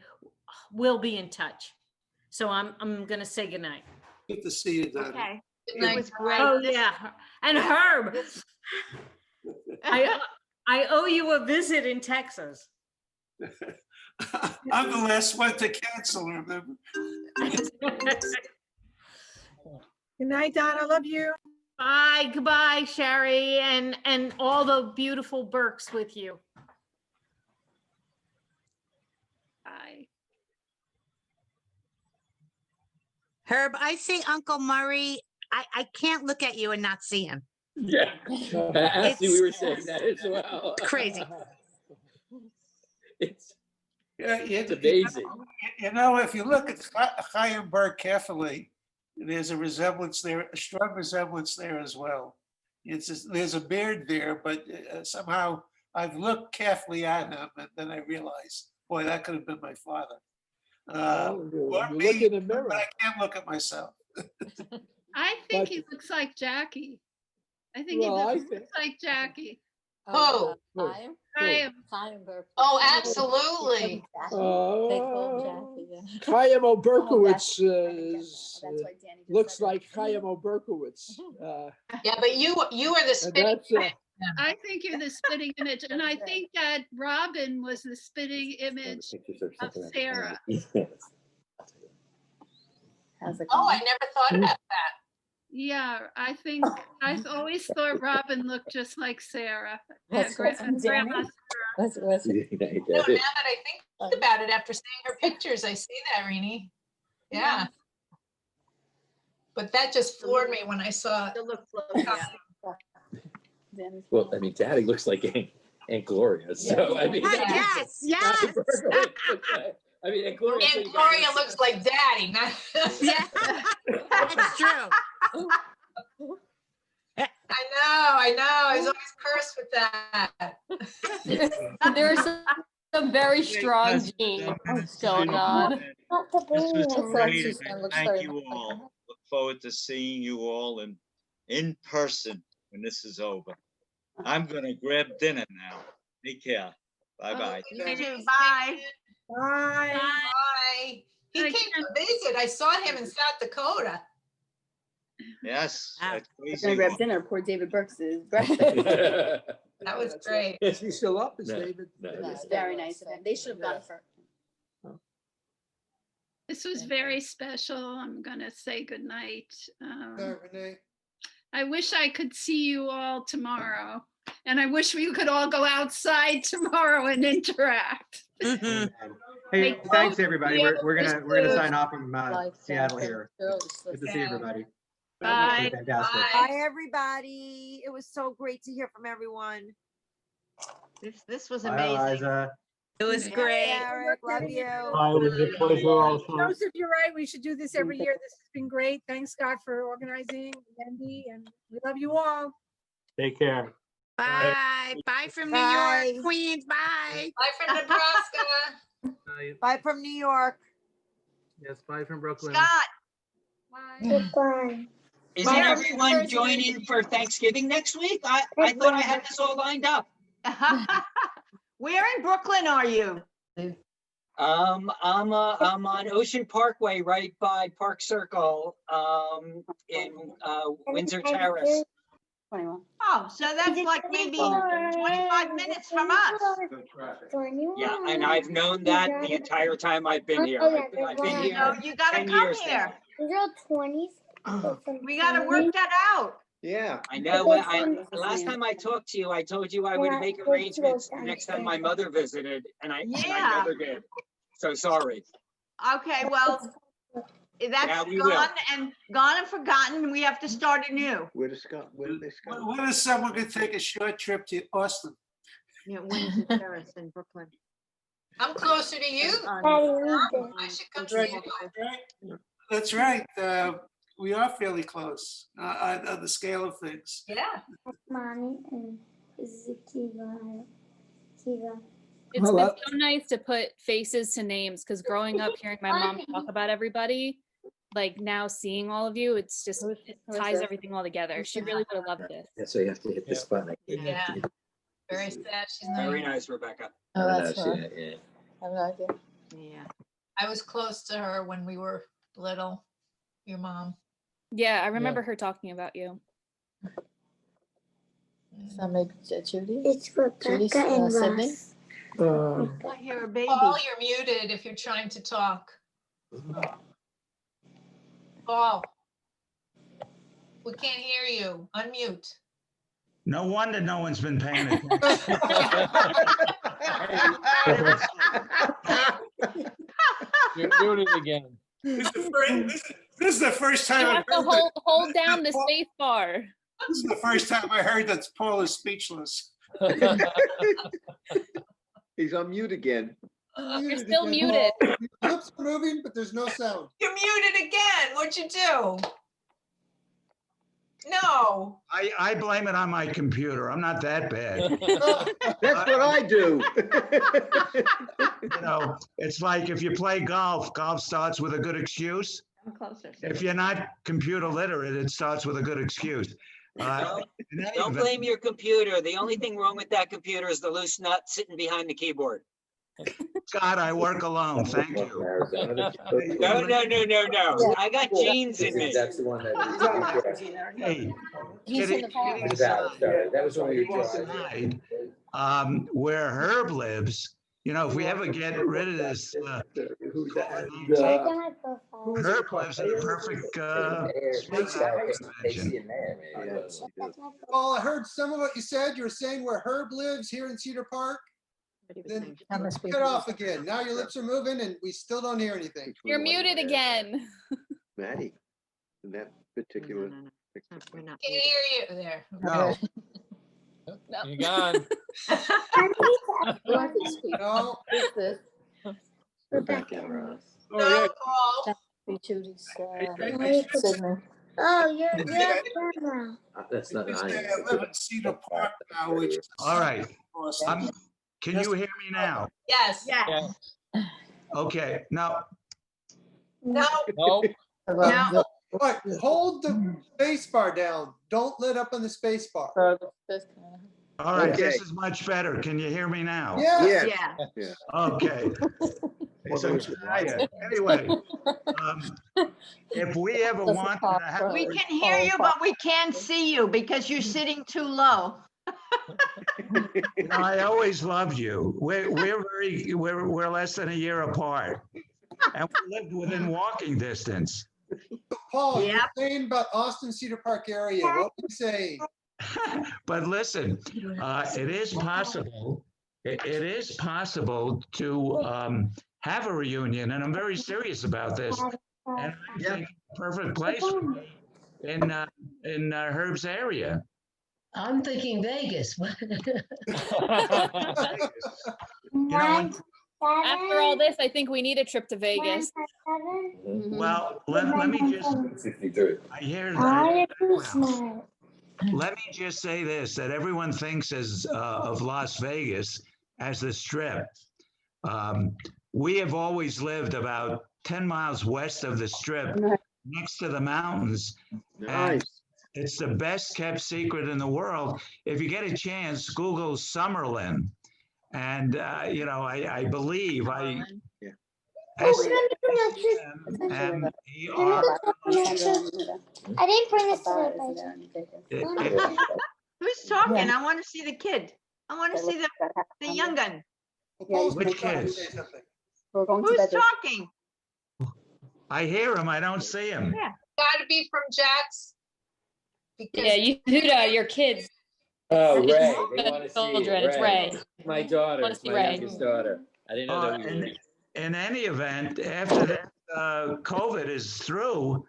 we'll be in touch. So I'm going to say goodnight. Good to see you, Donna. Okay. Good It was great. Oh yeah. And Herb, I owe you a visit in Texas. I'm the last one to cancel, remember? Good night, Donna. Love you. Bye. Goodbye, Sherry, and all the beautiful Burks with you. Bye. Herb, I see Uncle Murray. I can't look at you and not see him. Yeah, actually, we were saying that as well. Crazy. It's It's amazing. You know, if you look at Chaim Berg carefully, there's a resemblance there, a strong resemblance there as well. It's just, there's a beard there, but somehow I've looked carefully at him and then I realized, boy, that could have been my father. Or you me, look in the mirror. but I can't look at myself. I think he looks like Jackie. I think he looks like Jackie. Who? Chaim. Oh, absolutely. Chaim Oberkowitz looks like Chaim Oberkowitz. Yeah, but you are the spitting. I think you're the spitting image, and I think that Robin was the spitting image of Sarah. Oh, I never thought about that. Yeah, I think I always thought Robin looked just like Sarah. That's Grandma Sarah. No, now that I think about it, after seeing her pictures, I see that, Rini. Yeah. But that just floored me when I saw Well, I mean, Daddy looks like Aunt Gloria, so I mean, yes. I mean, Aunt Gloria. Aunt Gloria looks like Daddy. Yeah, that's true. I know. I was always cursed with that. There's some very strong genes going on. This was great. And thank you all. Look forward to seeing you all in person when this is over. I'm gonna grab dinner now. Take care. Bye-bye. You too. Bye. Bye. Bye. He came to visit. I saw him in South Dakota. Yes. That's I'm crazy. gonna grab dinner. Poor David Burks is breakfast. That was great. Is he still up? Is No. David? That's very nice of him. They should have gone for. This was very special. I'm gonna say goodnight. I wish I could see you all tomorrow, and I wish we could all go outside tomorrow and interact. Hey, thanks everybody. We're gonna sign off from Seattle here. Good to see everybody. Bye. Fantastic. Bye, everybody. It was so great to hear from everyone. This was Bye, amazing. Liza. It was great. Eric, love you. It was a pleasure also. Joseph, you're right. We should do this every year. This has been great. Thanks, Scott, for organizing, Andy, and we love you all. Take care. Bye. Bye from New Bye. York, Queens. Bye. Bye from Nebraska. Bye from New York. Yes, bye from Brooklyn. Scott. Goodbye. Isn't Bye. everyone joining for Thanksgiving next week? I thought I had this all lined up. Where in Brooklyn are you? I'm on Ocean Parkway, right by Park Circle, in Windsor Terrace. Oh, so that's like maybe 25 minutes from us. Yeah, and I've known that the entire time I've been here. I've been here You gotta 10 come years here. now. We gotta work that out. Yeah. I know. Last time I talked to you, I told you I would make arrangements the next time my mother visited, and I never did. So sorry. Okay, well, that's we will. gone and forgotten. We have to start anew. Where does Scott? Where did they Scott? When is someone gonna take a short trip to Austin? Yeah, Windsor Terrace in Brooklyn. I'm closer to you. I should come see you. That's right. We are fairly close on the scale of things. Yeah. Mommy and Kiva. It's so nice to put faces to names because growing up hearing my mom talk about everybody, like now seeing all of you, it's just it ties everything all together. She really would have loved this. Yeah, so you have to hit this button. Yeah. Very sad. She's Very not. nice, Rebecca. Oh, that's Yeah, her. yeah. I have no idea. Yeah. I was close to her when we were little. Your mom. Yeah, I remember her talking about you. So maybe Judy? It's Judy's, Rebecca and Sydney? Ross. I hear a baby. Paul, you're muted if you're trying to talk. Paul. We can't hear you. Unmute. No wonder no one's been paying attention. You're muted again. This is the first time. You I've have to heard hold down the space bar. This is the first time I heard that Paul is speechless. He's on mute again. You're still muted. Lips are moving, but there's no sound. You're muted again. What'd you do? No. I blame it on my computer. I'm not that bad. That's what I do. You know, it's like if you play golf, golf starts with a good excuse. I'm closer. If you're not computer literate, it starts with a good excuse. Don't blame your computer. The only thing wrong with that computer is the loose nut sitting behind the keyboard. Scott, I work alone. Thank you. No. I got genes in me. That's the one that. Hey, He's in the car. That was when we were driving. Where Herb lives, you know, if we ever get rid of this, Herb lives in a perfect Paul, I heard some of what you said. You were saying where Herb lives here in Cedar Park. Then cut off again. Now your lips are moving and we still don't hear anything. You're muted again. Maddie, in that particular. Can't hear you there. No. You're gone. No. Rebecca and Ross. No, Paul. Judy's Sydney. Oh, you're now. That's not. I live in Cedar Park now, which is All right. Austin. Can you hear me now? Yes. Yes. Okay. Now, No. No. No. But hold the space bar down. Don't let up on the space bar. all right, Okay. this is much better. Can you hear me now? Yeah. Yeah. Okay. So, anyway, if we ever want to have. We can hear you, but we can't see you because you're sitting too low. You know, I always loved you. We're less than a year apart, and we lived within walking distance. Paul, you're saying about Austin Cedar Park area. What are you saying? But listen, it is possible. It is possible to have a reunion, and I'm very serious about this. And I think perfect place in Herb's area. I'm thinking Vegas. After all this, I think we need a trip to Vegas. Well, let me just. Let me just say this: that everyone thinks of Las Vegas as the Strip. We have always lived about 10 miles west of the Strip, next to the mountains. Nice. It's the best kept secret in the world. If you get a chance, Google Summerlin. And, you know, I believe I didn't bring this to Who's talking? I want to see the kid. I want to see the young gun. Which kids? Who's talking? I hear him. I don't see him. Yeah. Gotta be from Jack's Yeah, you Huda, your kids. Oh, It's Ray, they want to see children, it's Ray. My daughter, Wanna it's see my Ray. youngest daughter. I didn't know that we were. In any event, after the COVID is through,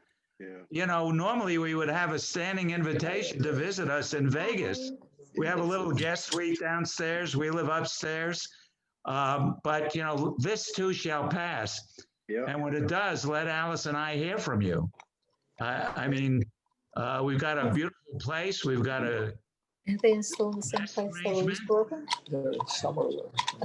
you know, normally we would have a standing invitation to visit us in Vegas. We have a little guest suite downstairs. We live upstairs. But, you know, this too shall pass. And when it does, let Alice and I hear from you. I mean, we've got a beautiful place. We've got a Are they installed in the same place they were broken?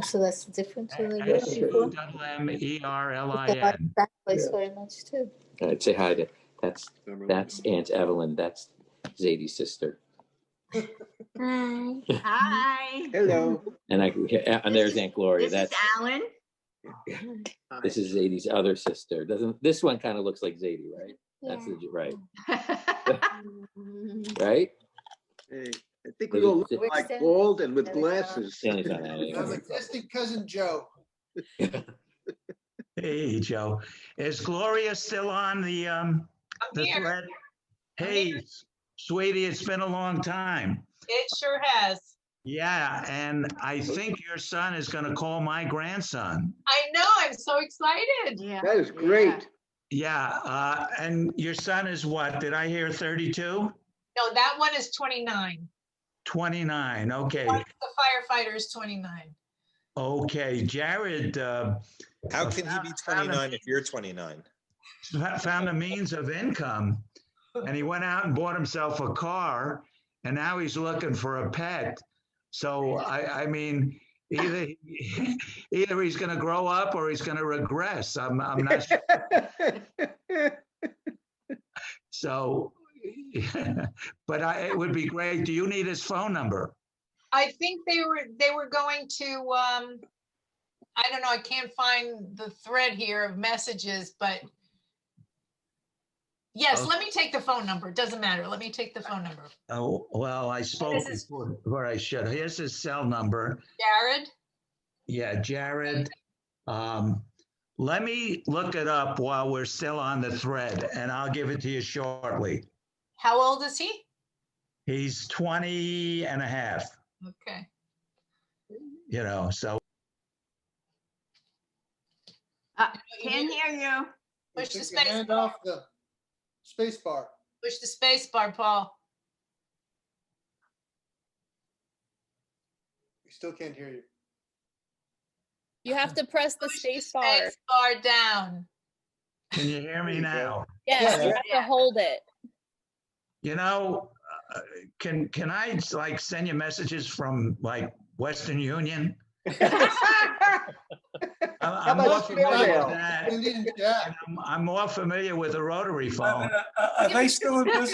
So that's different to the other people? SUMMERLIN. Like that place very much too. I'd say hi to, that's Aunt Evelyn. That's Zadie's sister. Hi. Hi. Hello. And there's Aunt Gloria. This is That's Alan. This is Zadie's other sister. Doesn't this one kind of looks like Zadie, right? That's the right. Right? Hey, I think we all look like bald and with glasses. Stanley's not out I'm a distant cousin Joe. Hey, Joe. Is Gloria still on the here. thread? Hey, sweetie, it's been a long time. It sure has. Yeah, and I think your son is going to call my grandson. I know, I'm so excited. Yeah. That is great. Yeah, and your son is what? Did I hear 32? No, that one is 29. 29, okay. The firefighter is 29. Okay, Jared. How can he be 29 if you're 29? Found a means of income, and he went out and bought himself a car, and now he's looking for a pet. So I mean, either he's going to grow up or he's going to regress. I'm not sure. So, but it would be great. Do you need his phone number? I think they were going to I don't know, I can't find the thread here of messages, but yes, let me take the phone number. It doesn't matter. Let me take the phone number. Oh, well, I spoke before I should. Here's his cell number. Jared? Yeah, Jared. Let me look it up while we're still on the thread, and I'll give it to you shortly. How old is he? He's 20 and a half, Okay. you know, so. Can't hear you. Push the Take your space hand bar. off the space bar. Push the space bar, Paul. We still can't hear you. You have to press the space bar. Space bar down. Can you hear me now? Yes, you have to hold it. You know, can I like send you messages from like Western Union? I'm more familiar with that. I'm more familiar with a rotary phone. Are they still in business?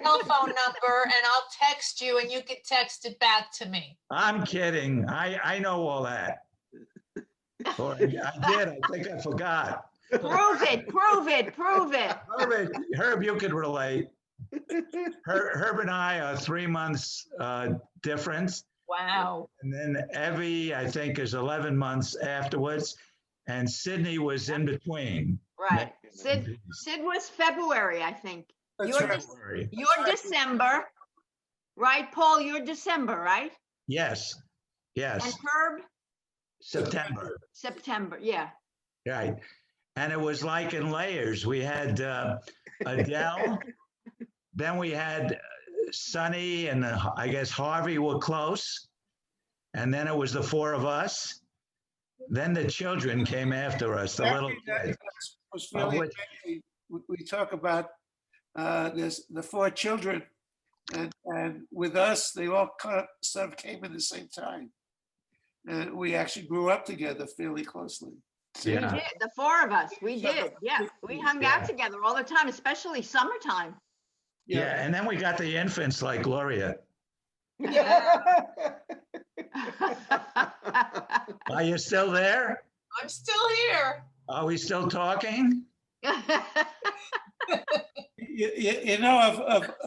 Cell phone number, and I'll text you, and you can text it back to me. I'm kidding. I know all that. Or I did. I think I forgot. Prove it, prove it, prove it. Herb, you could relate. Herb and I are 3 months difference. Wow. And then Evie, I think, is 11 months afterwards. And Sydney was in between. Right. Sid was February, I think. February. You're December, right? Paul, you're December, right? Yes. Yes. And Herb? September. September, yeah. Right. And it was like in layers. We had Adele, then we had Sonny and I guess Harvey were close. And then it was the four of us. Then the children came after us, the little kids. Was really amazing. We talk about the four children, and with us, they all sort of came in the same time. And we actually grew up together fairly closely. Yeah. We did, the four of us, we did. Yeah, we hung out together all the time, especially summertime. Yeah, and then we got the infants like Gloria. Are you still there? I'm still here. Are we still talking? You know,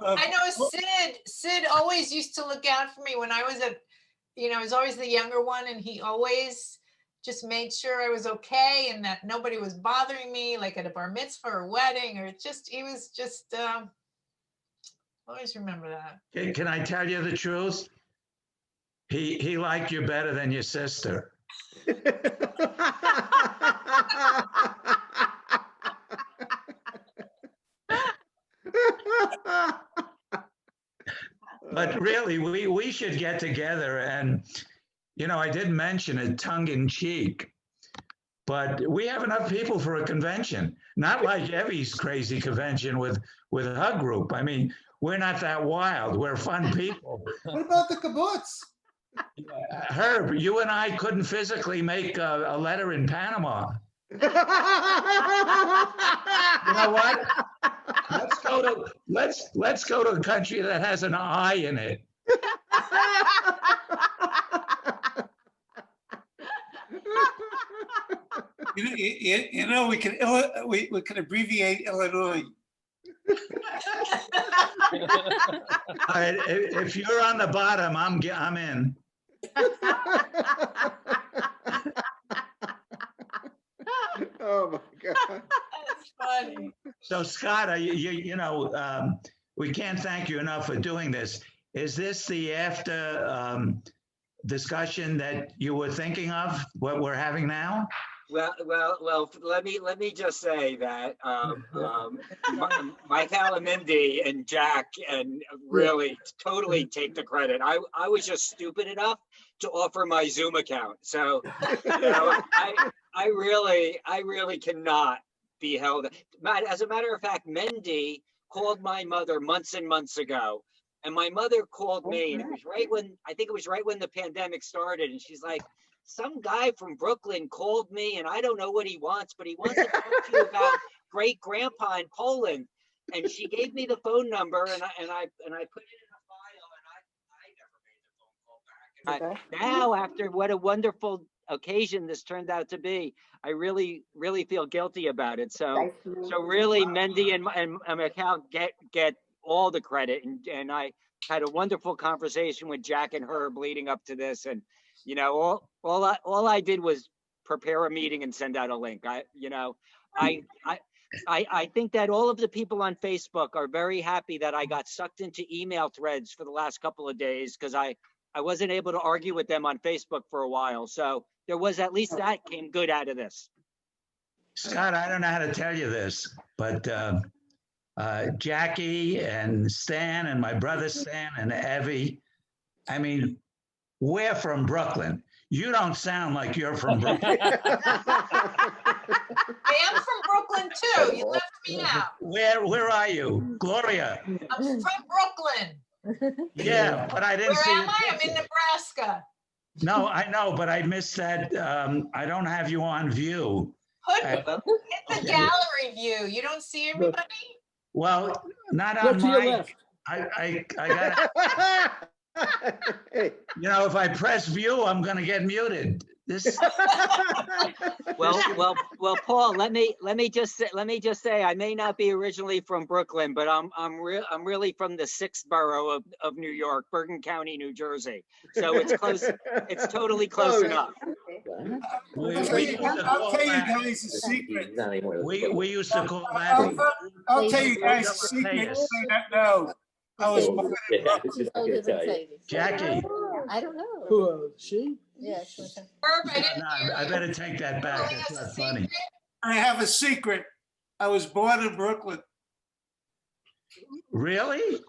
I know Sid always used to look out for me when I was I was always the younger one, and he always just made sure I was okay and that nobody was bothering me, like at a bar mitzvah or wedding, or he was just, Always remember that. Can I tell you the truth? He liked you better than your sister. But really, we should get together and, I did mention it tongue in cheek, but we have enough people for a convention, not like Evie's crazy convention with her group. I mean, we're not that wild. We're fun people. What about the kibbutz? Herb, you and I couldn't physically make a letter in Panama. You know what? Let's go to a country that has an I in it. We can abbreviate Illinois. All right, if you're on the bottom, I'm in. Oh my God. That's funny. So Scott, we can't thank you enough for doing this. Is this the after discussion that you were thinking of, what we're having now? Well, let me just say that Mike Alamindy and Jack and really totally take the credit. I was just stupid enough to offer my Zoom account. So I really cannot be held. As a matter of fact, Mendy called my mother months and months ago. And my mother called me, and it was right when the pandemic started. And she's like, some guy from Brooklyn called me, and I don't know what he wants, but he wants to talk to you about great grandpa in Poland. And she gave me the phone number, and I put it in a file, and I never made the phone call back. Now, after what a wonderful occasion this turned out to be, I really feel guilty about it. So really, Mendy and my account get all the credit, and I had a wonderful conversation with Jack and Herb leading up to this, and all I did was prepare a meeting and send out a link. I think that all of the people on Facebook are very happy that I got sucked into email threads for the last couple of days, because I wasn't able to argue with them on Facebook for a while. So there was at least that came good out of this. Scott, I don't know how to tell you this, but Jackie and Stan and my brother Stan and Evie, I mean, we're from Brooklyn. You don't sound like you're from Brooklyn. I am from Brooklyn too. You left me out. Where are you? Gloria. I'm from Brooklyn. Yeah, but I didn't see. Where am I? I'm in Nebraska. No, I know, but I missed that. I don't have you on view. Hit the gallery view. You don't see everybody? Well, not on Look to your my. left. I got. If I press view, I'm going to get muted. This. Well, Paul. Let me just say, I may not be originally from Brooklyn, but I'm really from the 6th borough of New York, Bergen County, New Jersey. So it's close. It's totally close enough. I'll tell you guys a secret. We used to call that. I'll tell you guys a secret. You may not know. I was born in Brooklyn. Jackie. I don't know. Who, she? Yeah. I better take that back. That's not funny. I have a secret. I was born in Brooklyn. Really?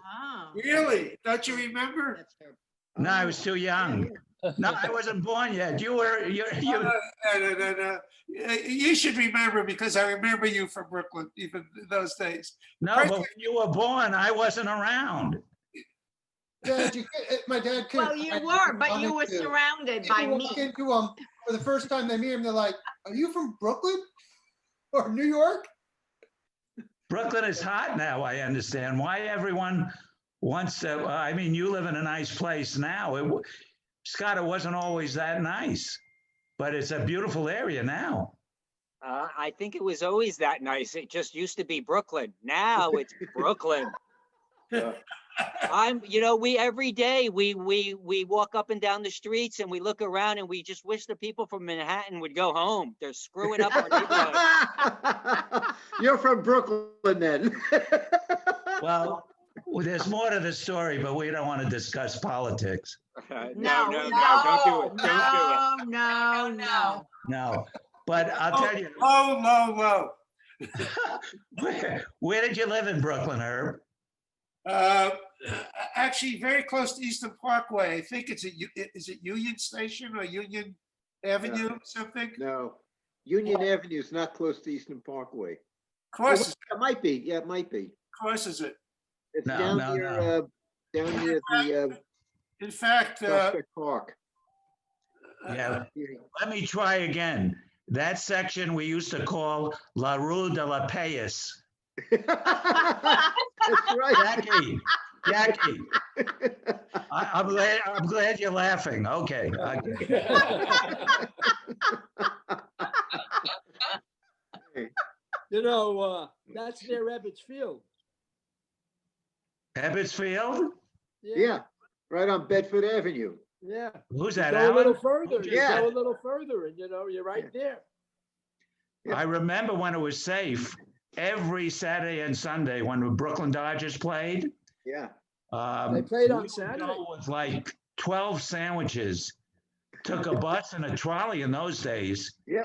Really? Don't you remember? No, I was too young. No, I wasn't born yet. You were. No. You should remember, because I remember you from Brooklyn, even in those days. No, but when you were born, I wasn't around. Dad, my dad couldn't. Well, you were, but you were surrounded by me. Walk into them for the first time they meet him, they're like, "Are you from Brooklyn or New York?" Brooklyn is hot now. I understand why everyone wants to. I mean, you live in a nice place now. Scott, it wasn't always that nice, but it's a beautiful area now. I think it was always that nice. It just used to be Brooklyn. Now it's Brooklyn. We every day we walk up and down the streets and we look around and we just wish the people from Manhattan would go home. They're screwing up our neighborhood. You're from Brooklyn then. Well, Well, there's more to the story, but we don't want to discuss politics. No, don't do it. Don't do it. No. No, but I'll tell you. Low. Where did you live in Brooklyn, Herb? Actually, very close to Eastern Parkway. I think is it Union Station or Union Avenue, something? No, Union Avenue is not close to Eastern Parkway. Of course, it might be. Yeah, it might be. Of course, is it? It's down near the In fact, Prospect Park. Yeah. Let me try again. That section we used to call La Rue de la Payas. That's right. Jackie. I'm glad you're laughing. Okay. You know, that's near Ebbets Field. Ebbets Field? Yeah, right on Bedford Avenue. Yeah. Who's that, Go a Alan? little further. Yeah. You go a little further, and you're right there. I remember when it was safe, every Saturday and Sunday when the Brooklyn Dodgers played. Yeah. They played on we would Saturday. go with like 12 sandwiches. Took a bus and a trolley in those days. Yeah.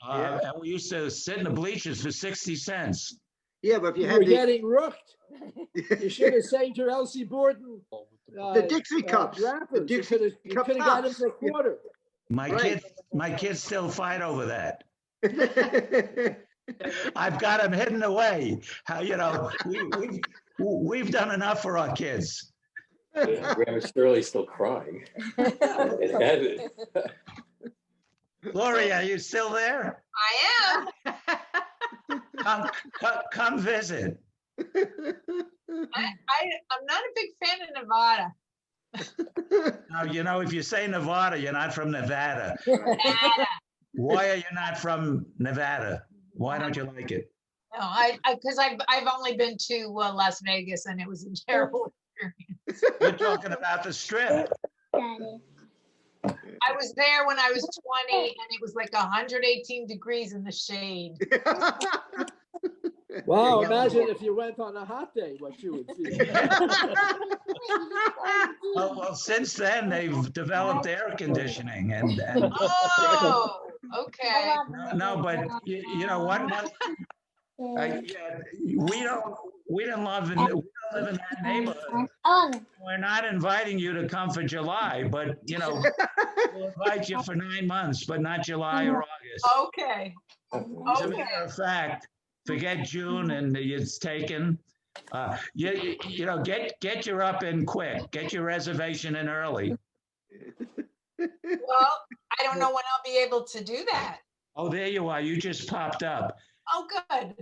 And we used to sit in the bleachers for 60 cents. Yeah, but if you You had were getting rooked. You should have sang to Elsie Borden. The Dixie Cups. Rappers. The Dixie You Cup could have got him tops. for a quarter. My kids still fight over that. I've got them hidden away. How, you know, we've done enough for our kids. Grandma Shirley's still crying. Gloria, are you still there? I am. Come visit. I'm not a big fan of Nevada. Now, you know, if you say Nevada, you're not from Nevada. Nevada. Why are you not from Nevada? Why don't you like it? No, because I've only been to Las Vegas and it was a terrible experience. You're talking about the Strip. I was there when I was 20 and it was like 118 degrees in the shade. Wow, imagine if you went on a hot day, what you would feel. Well, since then, they've developed air conditioning and Oh, okay. no, but you know what? We don't live in that neighborhood. We're not inviting you to come for July, but you know, we'll invite you for 9 months, but not July or August. Okay. As a matter of fact, forget June and it's taken. You know, get your up in quick. Get your reservation in early. Well, I don't know when I'll be able to do that. Oh, there you are. You just popped up. Oh, good.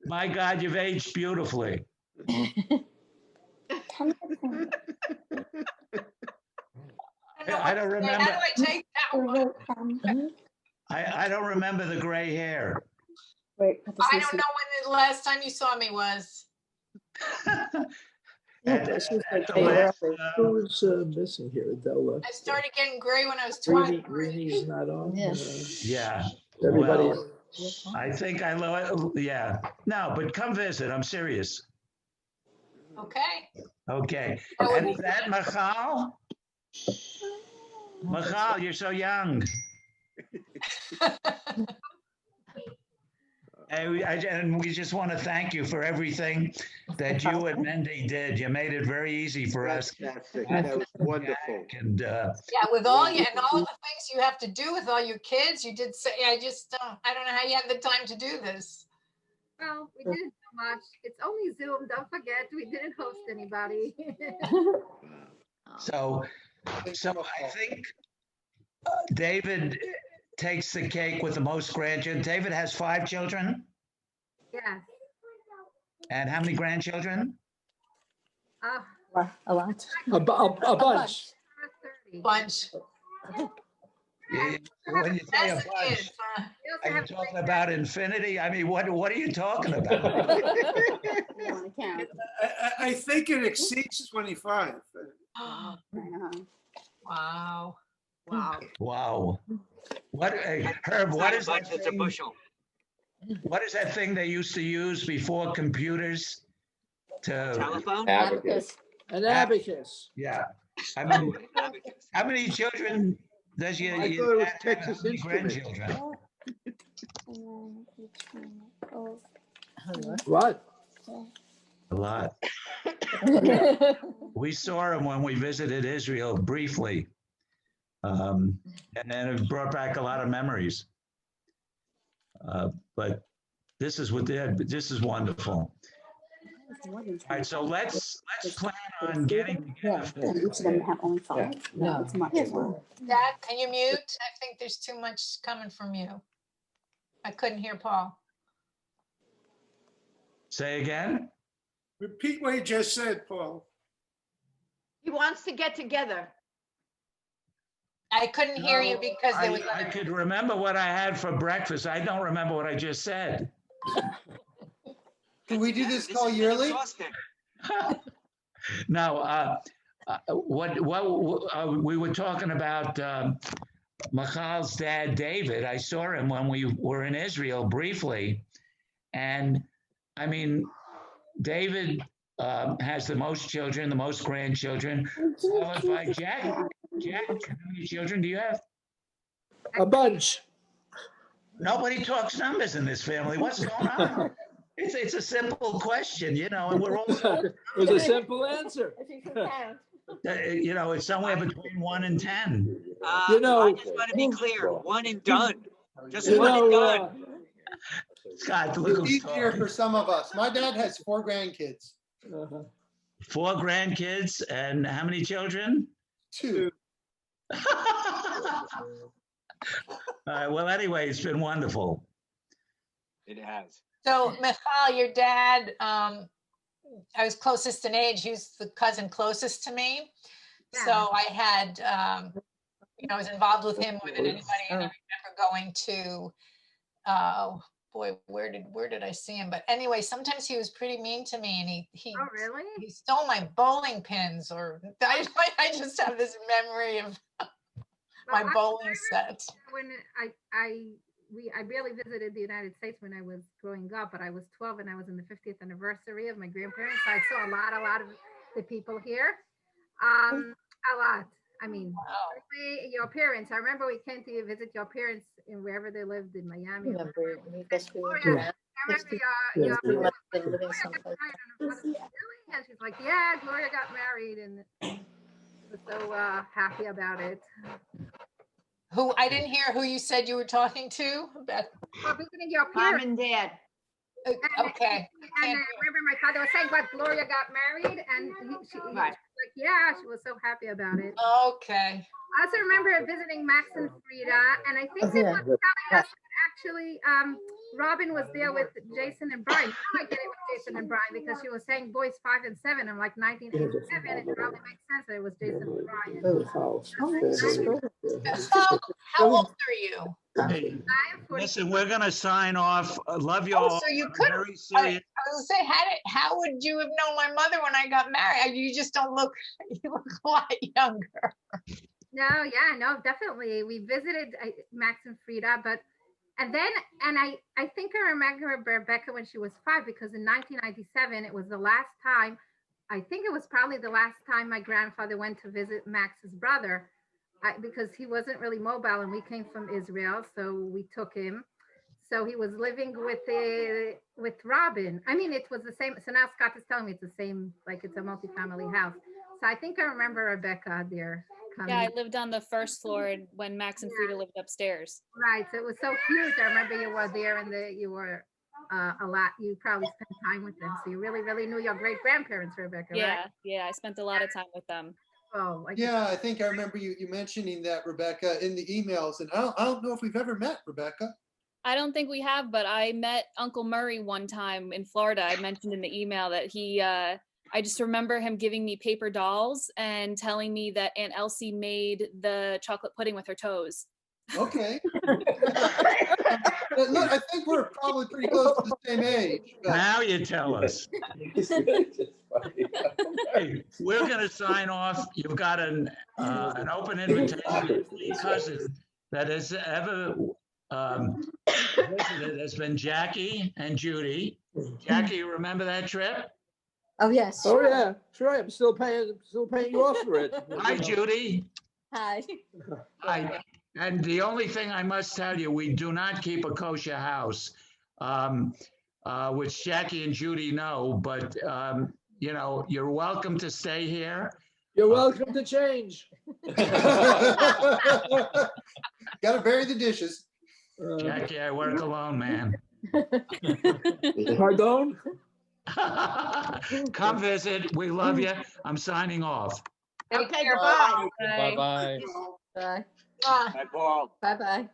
My God, you've aged beautifully. I don't remember. How do I take that one? I don't remember the gray hair. I don't know when the last time you saw me was. Who's missing here, Adela? I started getting gray when I was 20. Reenie's not on. Yeah. Everybody. Well, I think I know it. Yeah. No, but come visit. I'm serious. Okay. Okay. And is that Michal? Michal, you're so young. And we just want to thank you for everything that you and Mendy did. You made it very easy for us. Fantastic. That was wonderful. And Yeah, with all you and all the things you have to do with all your kids, you did say, I don't know how you had the time to do this. Well, we didn't do much. It's only Zoom. Don't forget, we didn't host anybody. So I think David takes the cake with the most grandchildren. David has 5 children. Yes. And how many grandchildren? A lot. A bunch. Bunch. When you say a bunch, are you talking about infinity? I mean, what are you talking about? I think it exceeds 25. Wow. Wow. What, Herb, what is that It's a thing? bushel. what is that thing they used to use before computers? Telephone? Abacus. An abacus. Yeah. I mean, how many children does your I thought it was dad have? Texas How many Instruments. grandchildren? What? A lot. We saw him when we visited Israel briefly. And then it brought back a lot of memories. But this is wonderful. All right, so let's plan on getting together. Each of them have only 5. No, it's much more. Dad, can you mute? I think there's too much coming from you. I couldn't hear Paul. Say again? Repeat what you just said, Paul. He wants to get together. I couldn't hear you because there was. I could remember what I had for breakfast. I don't remember what I just said. Can we do this call yearly? No, we were talking about Michal's dad, David. I saw him when we were in Israel briefly. And I mean, David has the most children, the most grandchildren, followed by Jack. Jack, how many children do you have? A bunch. Nobody talks numbers in this family. What's going on? It's a simple question, you know, and we're all. It was a simple answer. You know, it's somewhere between 1 and 10. You know, I just want to be clear, one and done. Just You one and know, done. Scott, look It's who's easier talking. for some of us. My dad has 4 grandkids. 4 grandkids and how many children? 2. Well, anyway, it's been wonderful. It has. So, Michal, your dad, I was closest in age. He was the cousin closest to me. So I had, you know, I was involved with him more than anybody. And I remember going to, boy, where did I see him? But anyway, sometimes he was pretty mean to me, and he Oh, really? he stole my bowling pins, or I just have this memory of my bowling set. When I barely visited the United States when I was growing up, but I was 12 and I was in the 50th anniversary of my grandparents. So I saw a lot of the people here. A lot. I mean, your parents. I remember we came to visit your parents in wherever they lived in Miami. I remember your and she's like, yeah, Gloria got married and was so happy about it. Who, I didn't hear who you said you were talking to? Beth. Oh, visiting your Mom parents. and Dad. Okay. And I remember my father was saying, but Gloria got married, and she was like, yeah, she was so happy about it. Okay. I also remember visiting Max and Frida, and I think they were telling us that actually Robin was there with Jason and Brian. Now I get it with Jason and Brian because she was saying boys 5 and 7. I'm like 1987. It probably makes sense that it was Jason and Brian. So, how old are you? Hey, listen, we're going to sign off. I love you all. So you could. Very I serious. was gonna say, how would you have known my mother when I got married? You just don't look. You look a lot younger. No, yeah, no, definitely. We visited Max and Frida, and I think I remember Rebecca when she was 5 because in 1997 it was the last time. I think it was probably the last time my grandfather went to visit Max's brother. Because he wasn't really mobile and we came from Israel, so we took him. So he was living with Robin. I mean, it was the same. So now Scott is telling me it's the same, like it's a multi-family house. So I think I remember Rebecca there coming. Yeah, I lived on the first floor when Max and Frida lived upstairs. Right. So it was so cute. I remember you were there and you were a lot. You probably spent time with them. So you really, really knew your great grandparents, Rebecca. Yeah, right? yeah. I spent a lot of time with them. Oh, Yeah, I think I remember you mentioning that, Rebecca, in the emails, and I don't know if we've ever met, Rebecca. I don't think we have, but I met Uncle Murray one time in Florida. I mentioned in the email that I just remember him giving me paper dolls and telling me that Aunt Elsie made the chocolate pudding with her toes. Okay. Look, I think we're probably pretty close to the same age. But... Now you tell us. Hey, we're going to sign off. You've got an open invitation to any cousin that has ever visited has been Jackie and Judy. Jackie, you remember that trip? Oh, yes. Oh, yeah, that's right. I'm still paying you off for it. Hi, Judy. Hi. And the only thing I must tell you, we do not keep a kosher house, which Jackie and Judy know, but, you know, you're welcome to stay here. You're welcome to change. Gotta bury the dishes. Jackie, I work alone, man. Pardon? Come visit. We love you. I'm signing off. Okay, goodbye. Bye-bye. Bye. Bye, Paul. Bye-bye.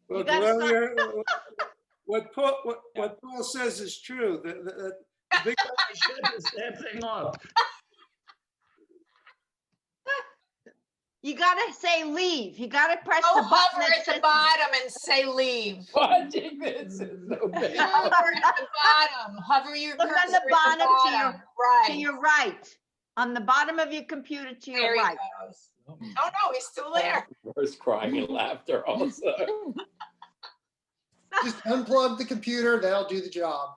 Well, You gotta Delia, what Paul says is true. The big Shut this damn thing off. You gotta say leave. You gotta press Go the button hover that at the says- bottom and say leave. Watching this is so bad. Hover at the bottom. Hover your Look cursor on the at bottom to your right. to your right. On the bottom of your computer to your There he right. goes. Oh no, he's still there. First crying and laughter also. Just unplug the computer, that'll do the job.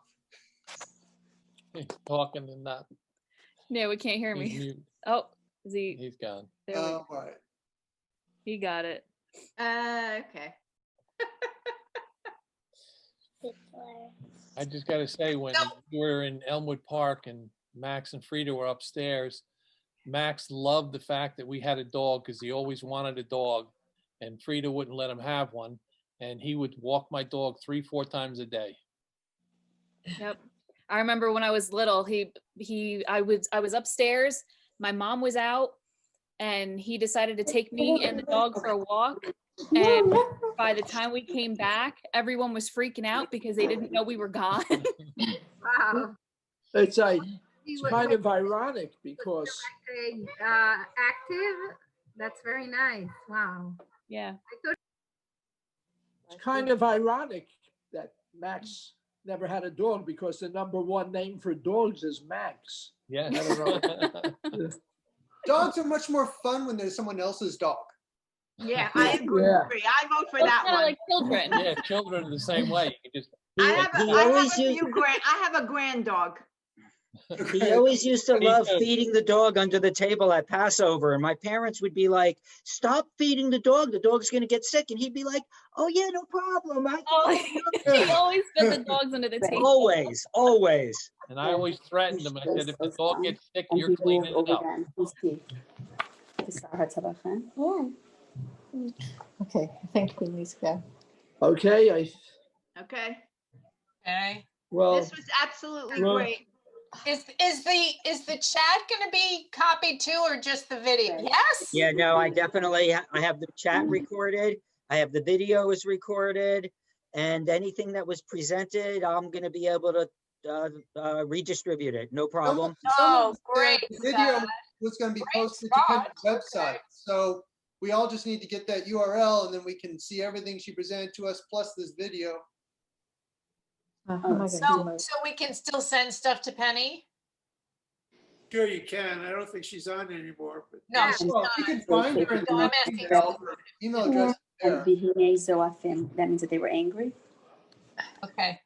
He's talking and not. No, we can't hear He's me. mute. Oh, is he? He's gone. There we Oh, go. right. He got it. Okay. I just gotta say, when we were in Elmwood Park and Max and Frida were upstairs, Max loved the fact that we had a dog because he always wanted a dog, and Frida wouldn't let him have one, and he would walk my dog 3-4 times a day. Yep. I remember when I was little, I was upstairs, my mom was out, and he decided to take me and the dog for a walk. And by the time we came back, everyone was freaking out because they didn't know we were gone. Wow. It's He kind of ironic because active. That's very nice. Wow. Yeah. it's kind of ironic that Max never had a dog because the #1 name for dogs is Max. Yeah. I don't know. Dogs are much more fun when there's someone else's dog. Yeah, I agree. Yeah. I vote for It's that kinda one. like children. Yeah, children are the same way. You can just I have a grand dog. He always used to Me love too. feeding the dog under the table at Passover, and my parents would be like, "Stop feeding the dog. The dog's gonna get sick." And he'd be like, "Oh yeah, no problem." He always fit the dogs under the table. Always, always. And I always threatened them. I said, if the dog gets sick, you're cleaning it up. Okay, I think we need to go. Okay, Okay. Okay. well, This was absolutely Well- great. Is the chat gonna be copied too, or just the video? Yes. Yeah, no, I definitely, I have the chat recorded. I have the videos recorded, and anything that was presented, I'm gonna be able to redistribute it. No problem. Oh, great. The video was gonna be posted to Penny's website, so we all just need to get that URL and then we can see everything she presented to us, plus this video. So we can still send stuff to Penny? Sure you can. I don't think she's on anymore, but. No, she's Well, not. you can find her in No, I'm the asking. email address there. That means that they were angry. Okay.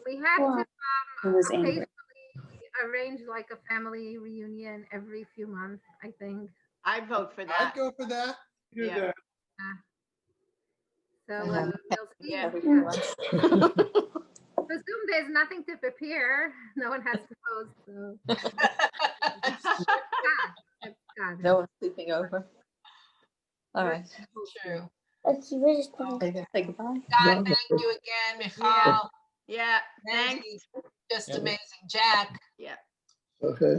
We had to Who was angry? occasionally arrange like a family reunion every few months, I think. I'd vote for I'd that. go for that. Do Yeah. that. So Uh-huh. we'll see. Yeah. Presume there's nothing to prepare. No one has to post. So. No one's sleeping over. All right. True. Say goodbye. God, thank you again, Michal. Yeah, Thank thanks. you. Just Yeah. amazing. Jack. Yeah. okay.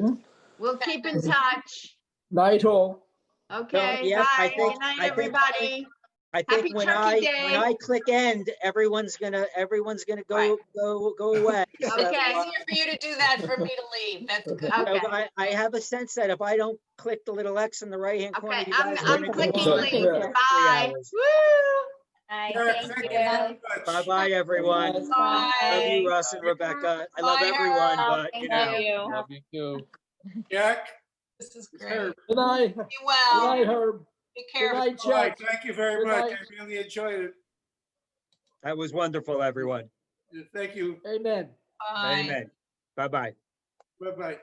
We'll keep in touch. Night all. Okay, yeah, I bye. think- Good night, I think- everybody. I Happy think when Turkey Day. I click end, everyone's gonna go Right. go away. So, Okay. Easier for you to do that for me to leave. That's good. Okay. I have a sense that if I don't click the little X in the right-hand corner, Okay, you guys are I'm gonna go clicking on leave. for 3 Bye. hours. Woo! Bye, Yeah, thank thank you. very much. Bye-bye, everyone. Bye. Love you, Russ and Rebecca. I love Bye, everyone, Herb. but Thank you know. you. Love you too. Jack? This is great. Good night. Be Good well. night, Herb. Be Good careful. night, All right, Chet. thank you very Good much. night. I really enjoyed it. That was wonderful, everyone. Thank you. Amen. Bye. Amen. Bye-bye. Bye-bye.